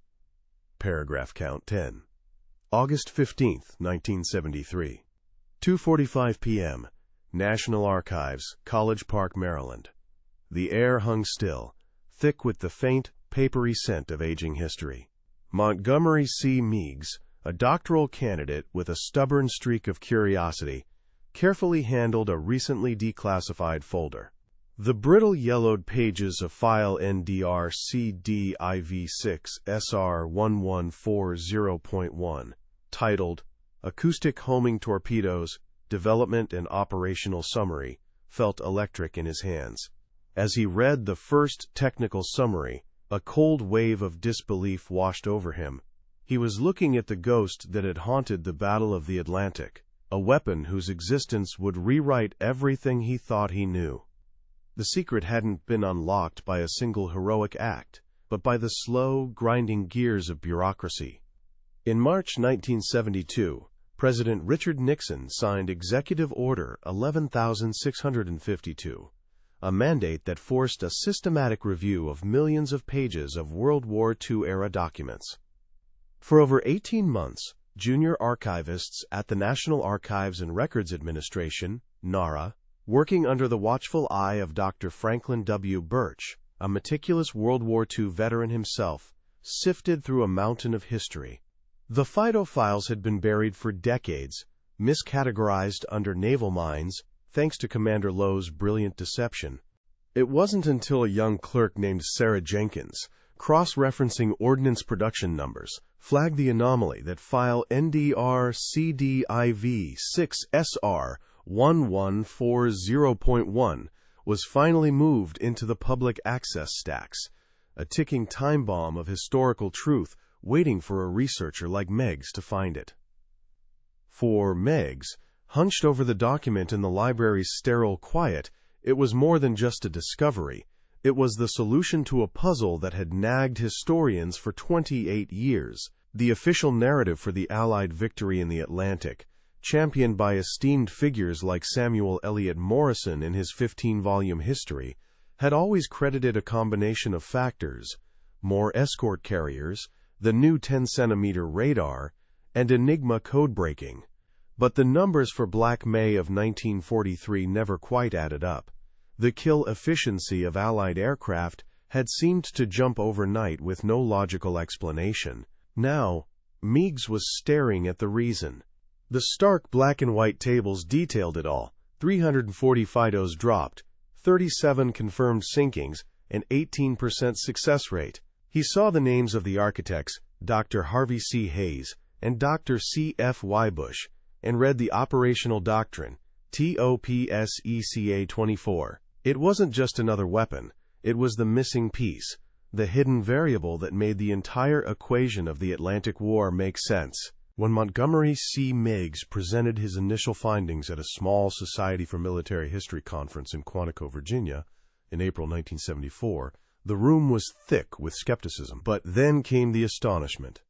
Paragraph count 10. August 15, 1973. 2:45 p.m. National Archives, College Park, Maryland. The air hung still, thick with the faint, papery scent of aging history. Montgomery C. Meigs, a doctoral candidate with a stubborn streak of curiosity, carefully handled a recently declassified folder. The brittle yellowed pages of file NDR-CD-IV6-SR1140.1, titled Acoustic Homing Torpedoes, Development and Operational Summary, felt electric in his hands. As he read the first technical summary, a cold wave of disbelief washed over him. He was looking at the ghost that had haunted the Battle of the Atlantic, a weapon whose existence would rewrite everything he thought he knew. The secret hadn't been unlocked by a single heroic act, but by the slow, grinding gears of bureaucracy. In March 1972, President Richard Nixon signed Executive Order 11,652, a mandate that forced a systematic review of millions of pages of World War II-era documents. For over 18 months, junior archivists at the National Archives and Records Administration, NARA, working under the watchful eye of Dr. Franklin W. Birch, a meticulous World War II veteran himself, sifted through a mountain of history. The Fido files had been buried for decades, miscategorized under naval mines, thanks to Commander Lowe's brilliant deception. It wasn't until a young clerk named Sarah Jenkins, cross-referencing ordnance production numbers, flagged the anomaly that file NDR-CD-IV6-SR1140.1 was finally moved into the public access stacks, a ticking time bomb of historical truth waiting for a researcher like Meigs to find it. For Meigs, hunched over the document in the library's sterile quiet, it was more than just a discovery. It was the solution to a puzzle that had nagged historians for 28 years, the official narrative for the Allied victory in the Atlantic, championed by esteemed figures like Samuel Eliot Morison in his 15-volume history, had always credited a combination of factors: more escort carriers, the new 10-centimeter radar, and Enigma code-breaking. But the numbers for Black May of 1943 never quite added up. The kill efficiency of Allied aircraft had seemed to jump overnight with no logical explanation. Now, Meigs was staring at the reason. The stark black-and-white tables detailed it all: 340 Fidos dropped, 37 confirmed sinkings, and 18% success rate. He saw the names of the architects, Dr. Harvey C. Hayes and Dr. C.F. Wybush, and read the operational doctrine, TOPSECA 24. It wasn't just another weapon, it was the missing piece, the hidden variable that made the entire equation of the Atlantic War make sense. When Montgomery C. Meigs presented his initial findings at a small Society for Military History conference in Quantico, Virginia, in April 1974, the room was thick with skepticism. But then came the astonishment.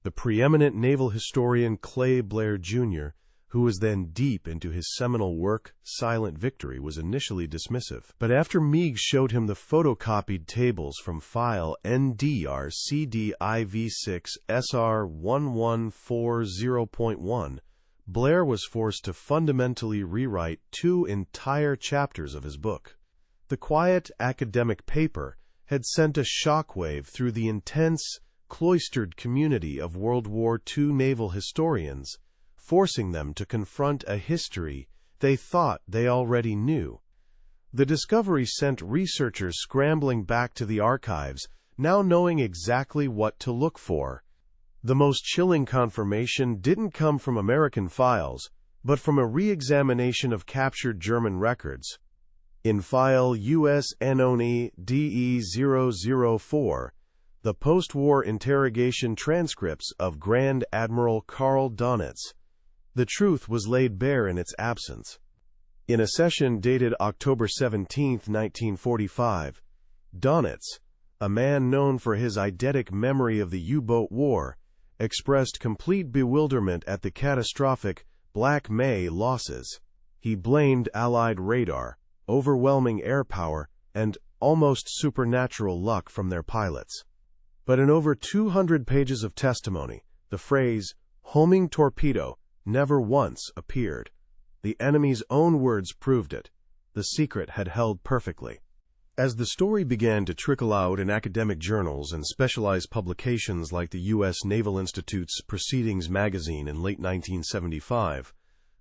The preeminent naval historian Clay Blair, Jr., who was then deep into his seminal work, Silent Victory, was initially dismissive. But after Meigs showed him the photocopied tables from file NDR-CD-IV6-SR1140.1, Blair was forced to fundamentally rewrite 2 entire chapters of his book. The quiet academic paper had sent a shockwave through the intense, cloistered community of World War II naval historians, forcing them to confront a history they thought they already knew. The discovery sent researchers scrambling back to the archives, now knowing exactly what to look for. The most chilling confirmation didn't come from American files, but from a re-examination of captured German records. In file US NONI DE004, the post-war interrogation transcripts of Grand Admiral Admiral Dönitz, the truth was laid bare in its absence. In a session dated October 17, 1945, Dönitz, a man known for his eidetic memory of the U-boat war, expressed complete bewilderment at the catastrophic Black May losses. He blamed Allied radar, overwhelming air power, and almost supernatural luck from their pilots. But in over 200 pages of testimony, the phrase, homing torpedo, never once appeared. The enemy's own words proved it. The secret had held perfectly. As the story began to trickle out in academic journals and specialized publications like the U.S. Naval Institute's Proceedings magazine in late 1975,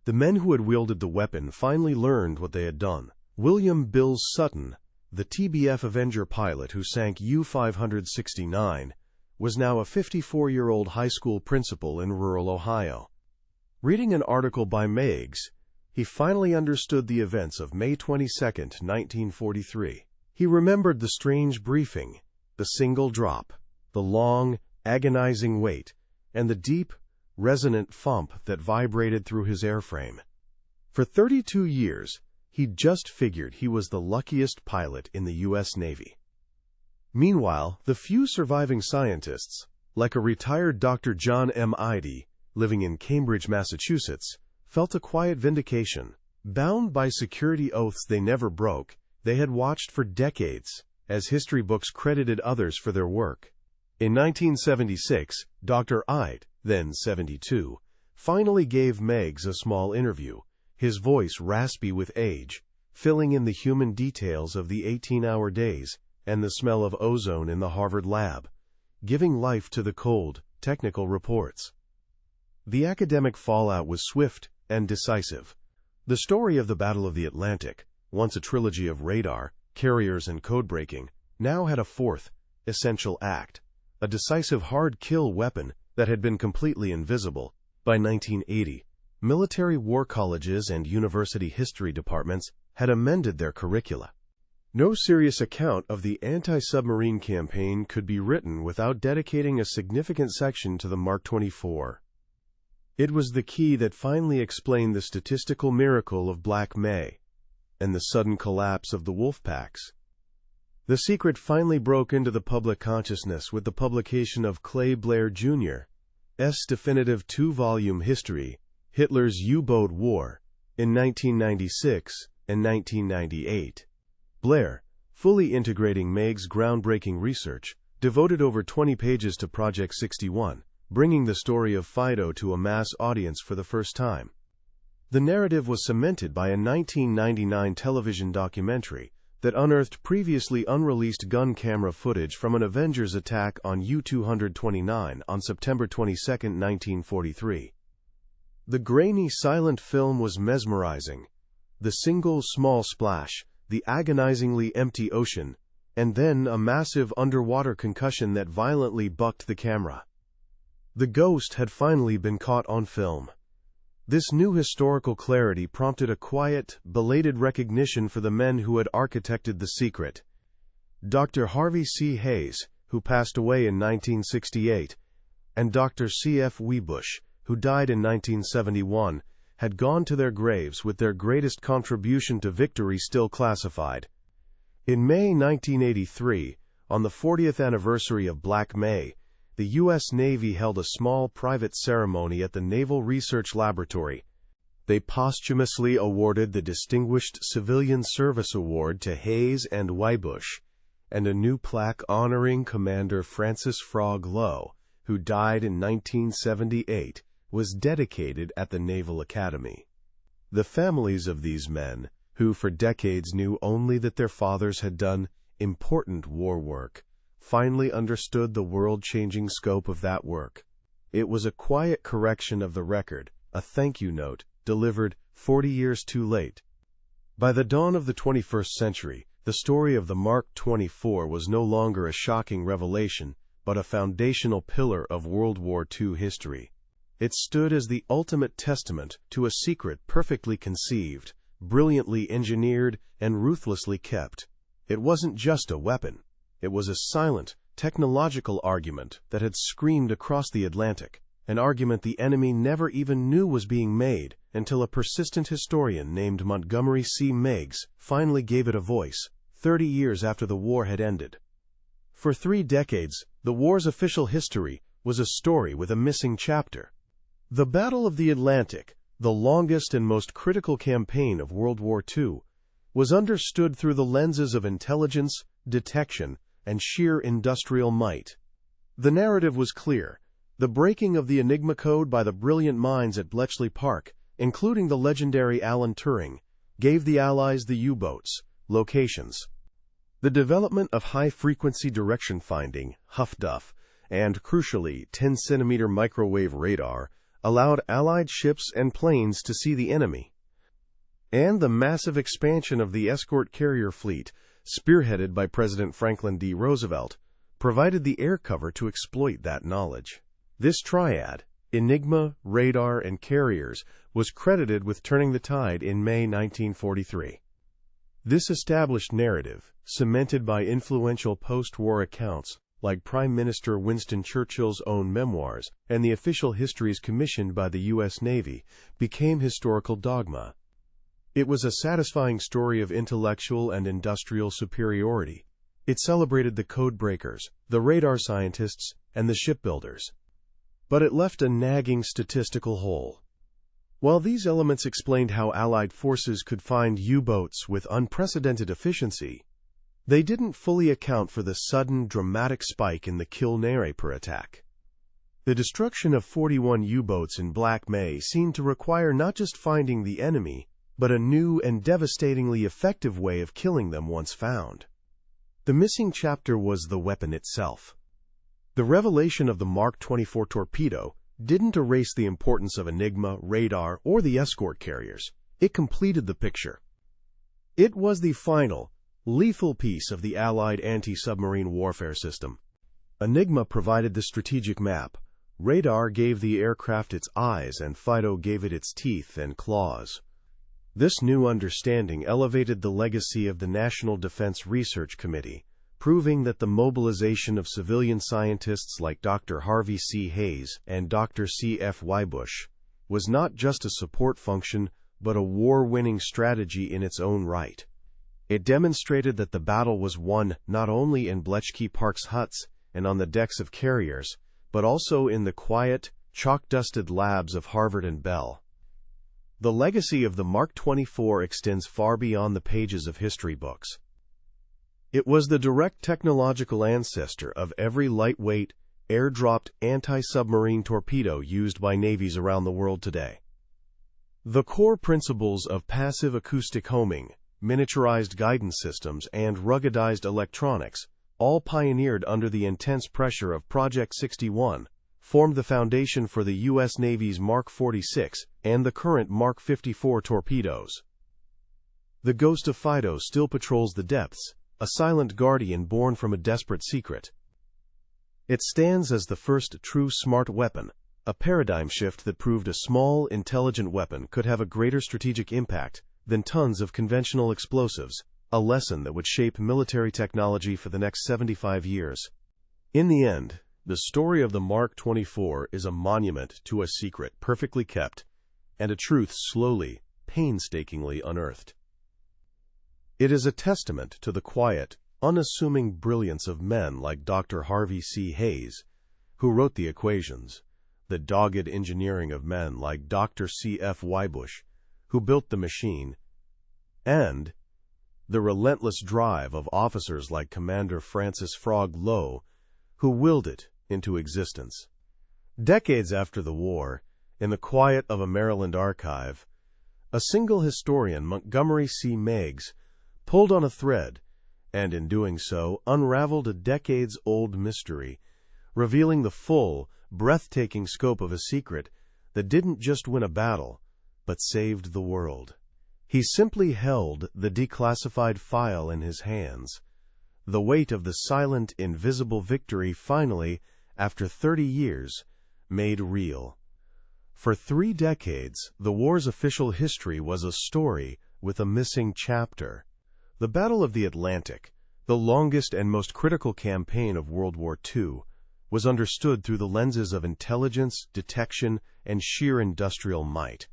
the men who had wielded the weapon finally learned what they had done. William Bills Sutton, the TBF Avenger pilot who sank U-569, was now a 54-year-old high school principal in rural Ohio. Reading an article by Meigs, he finally understood the events of May 22, 1943. He remembered the strange briefing, the single drop, the long, agonizing wait, and the deep, resonant thump that vibrated through his airframe. For 32 years, he'd just figured he was the luckiest pilot in the U.S. Navy. Meanwhile, the few surviving scientists, like a retired Dr. John M. Idy, living in Cambridge, Massachusetts, felt a quiet vindication. Bound by security oaths they never broke, they had watched for decades, as history books credited others for their work. In 1976, Dr. Idy, then 72, finally gave Meigs a small interview, his voice raspy with age, filling in the human details of the 18-hour days and the smell of ozone in the Harvard lab, giving life to the cold, technical reports. The academic fallout was swift and decisive. The story of the Battle of the Atlantic, once a trilogy of radar, carriers, and codebreaking, now had a fourth, essential act, a decisive hard-kill weapon that had been completely invisible. By 1980, military war colleges and university history departments had amended their curricula. No serious account of the anti-submarine campaign could be written without dedicating a significant section to the Mark 24. It was the key that finally explained the statistical miracle of Black May and the sudden collapse of the wolf packs. The secret finally broke into the public consciousness with the publication of Clay Blair Jr.'s definitive 2-volume history, Hitler's U-Boat War, in 1996 and 1998. Blair, fully integrating Meigs' groundbreaking research, devoted over 20 pages to Project 61, bringing the story of Fido to a mass audience for the first time. The narrative was cemented by a 1999 television documentary that unearthed previously unreleased gun camera footage from an Avengers attack on U-229 on September 22, 1943. The grainy, silent film was mesmerizing. The single small splash, the agonizingly empty ocean, and then a massive underwater concussion that violently bucked the camera. The ghost had finally been caught on film. This new historical clarity prompted a quiet, belated recognition for the men who had architected the secret. Dr. Harvey C. Hayes, who passed away in 1968, and Dr. C.F. Wiebusch, who died in 1971, had gone to their graves with their greatest contribution to victory still classified. In May 1983, on the 40th anniversary of Black May, the U.S. Navy held a small private ceremony at the Naval Research Laboratory. They posthumously awarded the Distinguished Civilian Service Award to Hayes and Wiebusch, and a new plaque honoring Commander Francis Frog Lowe, who died in 1978, was dedicated at the Naval Academy. The families of these men, who for decades knew only that their fathers had done important war work, finally understood the world-changing scope of that work. It was a quiet correction of the record, a thank you note, delivered 40 years too late. By the dawn of the 21st century, the story of the Mark 24 was no longer a shocking revelation, but a foundational pillar of World War II history. It stood as the ultimate testament to a secret perfectly conceived, brilliantly engineered, and ruthlessly kept. It wasn't just a weapon. It was a silent, technological argument that had screamed across the Atlantic, an argument the enemy never even knew was being made until a persistent historian named Montgomery C. Meigs finally gave it a voice, 30 years after the war had ended. For 3 decades, the war's official history was a story with a missing chapter. The Battle of the Atlantic, the longest and most critical campaign of World War II, was understood through the lenses of intelligence, detection, and sheer industrial might. The narrative was clear. The breaking of the Enigma code by the brilliant minds at Bletchley Park, including the legendary Alan Turing, gave the Allies the U-boats, locations. The development of high-frequency direction finding, HFDUF, and, crucially, 10-centimeter microwave radar allowed Allied ships and planes to see the enemy. And the massive expansion of the escort carrier fleet, spearheaded by President Franklin D. Roosevelt, provided the air cover to exploit that knowledge. This triad, Enigma, radar, and carriers, was credited with turning the tide in May 1943. This established narrative, cemented by influential post-war accounts like Prime Minister Winston Churchill's own memoirs and the official histories commissioned by the U.S. Navy, became historical dogma. It was a satisfying story of intellectual and industrial superiority. It celebrated the code breakers, the radar scientists, and the shipbuilders. But it left a nagging statistical hole. While these elements explained how Allied forces could find U-boats with unprecedented efficiency, they didn't fully account for the sudden, dramatic spike in the kill-nare per attack. The destruction of 41 U-boats in Black May seemed to require not just finding the enemy, but a new and devastatingly effective way of killing them once found. The missing chapter was the weapon itself. The revelation of the Mark 24 torpedo didn't erase the importance of Enigma, radar, or the escort carriers. It completed the picture. It was the final, lethal piece of the Allied anti-submarine warfare system. Enigma provided the strategic map. Radar gave the aircraft its eyes, and Fido gave it its teeth and claws. This new understanding elevated the legacy of the National Defense Research Committee, proving that the mobilization of civilian scientists like Dr. Harvey C. Hayes and Dr. C. F. Wybush was not just a support function, but a war-winning strategy in its own right. It demonstrated that the battle was won not only in Bletchley Park's huts and on the decks of carriers, but also in the quiet, chalk-dusted labs of Harvard and Bell. The legacy of the Mark 24 extends far beyond the pages of history books. It was the direct technological ancestor of every lightweight, air-dropped anti-submarine torpedo used by navies around the world today. The core principles of passive acoustic homing, miniaturized guidance systems, and ruggedized electronics, all pioneered under the intense pressure of Project 61, formed the foundation for the U.S. Navy's Mark 46 and the current Mark 54 torpedoes. The ghost of Fido still patrols the depths, a silent guardian born from a desperate secret. It stands as the first true smart weapon, a paradigm shift that proved a small, intelligent weapon could have a greater strategic impact than tons of conventional explosives, a lesson that would shape military technology for the next 75 years. In the end, the story of the Mark 24 is a monument to a secret perfectly kept and a truth slowly, painstakingly unearthed. It is a testament to the quiet, unassuming brilliance of men like Dr. Harvey C. Hayes, who wrote the equations, the dogged engineering of men like Dr. C. F. Wybush, who built the machine, and the relentless drive of officers like Commander Francis Frog Lowe, who willed it into existence. Decades after the war, in the quiet of a Maryland archive, a single historian, Montgomery C. Meigs, pulled on a thread, and in doing so, unraveled a decades-old mystery, revealing the full, breathtaking scope of a secret that didn't just win a battle, but saved the world. He simply held the declassified file in his hands, the weight of the silent, invisible victory finally, after 30 years, made real. For 3 decades, the war's official history was a story with a missing chapter. The Battle of the Atlantic, the longest and most critical campaign of World War II, was understood through the lenses of intelligence, detection, and sheer industrial might.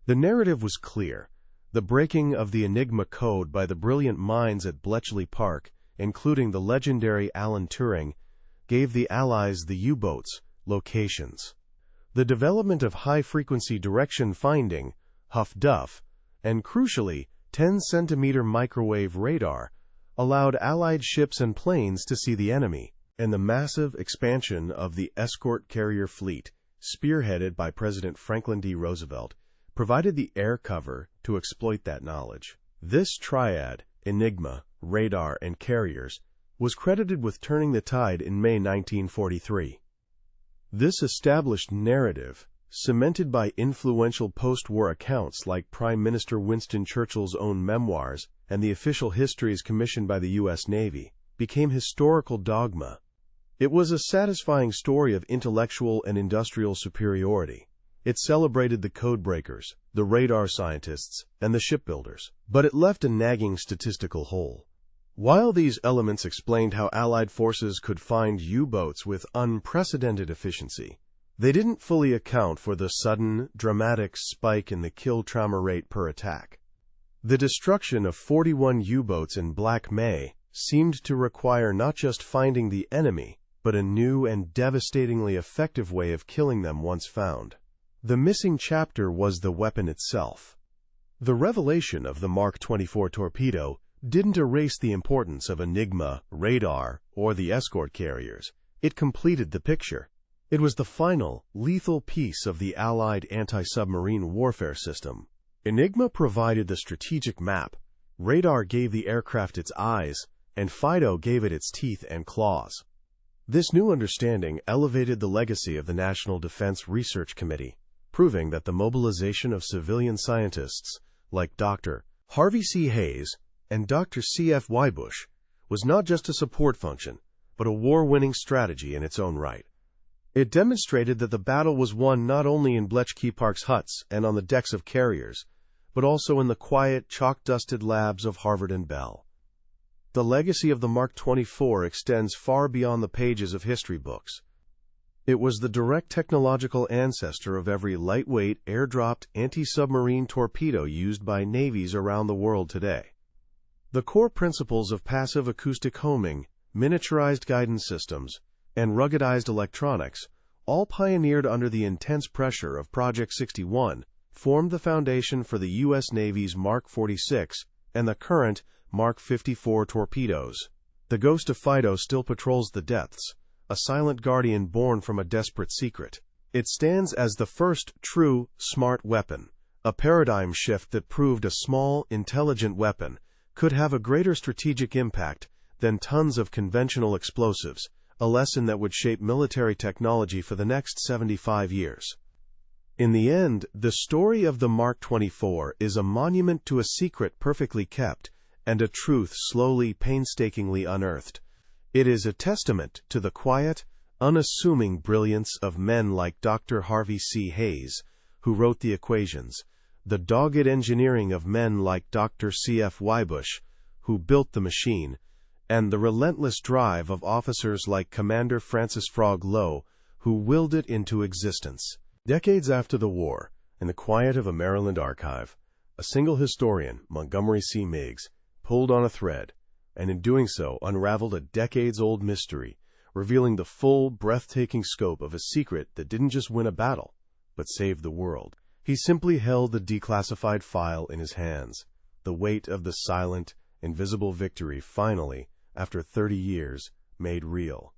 The narrative was clear. The breaking of the Enigma code by the brilliant minds at Bletchley Park, including the legendary Alan Turing, gave the Allies the U-boats' locations. The development of high-frequency direction finding, HFDUF, and crucially, 10-centimeter microwave radar, allowed Allied ships and planes to see the enemy, and the massive expansion of the escort carrier fleet, spearheaded by President Franklin D. Roosevelt, provided the air cover to exploit that knowledge. This triad, Enigma, radar, and carriers, was credited with turning the tide in May 1943. This established narrative, cemented by influential post-war accounts like Prime Minister Winston Churchill's own memoirs and the official histories commissioned by the U.S. Navy, became historical dogma. It was a satisfying story of intellectual and industrial superiority. It celebrated the codebreakers, the radar scientists, and the shipbuilders, but it left a nagging statistical hole. While these elements explained how Allied forces could find U-boats with unprecedented efficiency, they didn't fully account for the sudden, dramatic spike in the kill trauma rate per attack. The destruction of 41 U-boats in Black May seemed to require not just finding the enemy, but a new and devastatingly effective way of killing them once found. The missing chapter was the weapon itself. The revelation of the Mark 24 torpedo didn't erase the importance of Enigma, radar, or the escort carriers. It completed the picture. It was the final, lethal piece of the Allied anti-submarine warfare system. Enigma provided the strategic map, radar gave the aircraft its eyes, and Fido gave it its teeth and claws. This new understanding elevated the legacy of the National Defense Research Committee, proving that the mobilization of civilian scientists like Dr. Harvey C. Hayes and Dr. C.F. Wybush was not just a support function, but a war-winning strategy in its own right. It demonstrated that the battle was won not only in Bletchley Park's huts and on the decks of carriers, but also in the quiet, chalk-dusted labs of Harvard and Bell. The legacy of the Mark 24 extends far beyond the pages of history books. It was the direct technological ancestor of every lightweight, airdropped anti-submarine torpedo used by navies around the world today. The core principles of passive acoustic homing, miniaturized guidance systems, and ruggedized electronics, all pioneered under the intense pressure of Project 61, formed the foundation for the U.S. Navy's Mark 46 and the current Mark 54 torpedoes. The ghost of Fido still patrols the depths, a silent guardian born from a desperate secret. It stands as the first true, smart weapon, a paradigm shift that proved a small, intelligent weapon could have a greater strategic impact than tons of conventional explosives, a lesson that would shape military technology for the next 75 years. In the end, the story of the Mark 24 is a monument to a secret perfectly kept and a truth slowly, painstakingly unearthed. It is a testament to the quiet, unassuming brilliance of men like Dr. Harvey C. Hayes, who wrote the equations, the dogged engineering of men like Dr. C.F. Wybush, who built the machine, and the relentless drive of officers like Commander Francis Frog Lowe, who willed it into existence. Decades after the war, in the quiet of a Maryland archive, a single historian, Montgomery C. Meigs, pulled on a thread, and in doing so unraveled a decades-old mystery, revealing the full, breathtaking scope of a secret that didn't just win a battle, but saved the world. He simply held the declassified file in his hands, the weight of the silent, invisible victory finally, after 30 years, made real.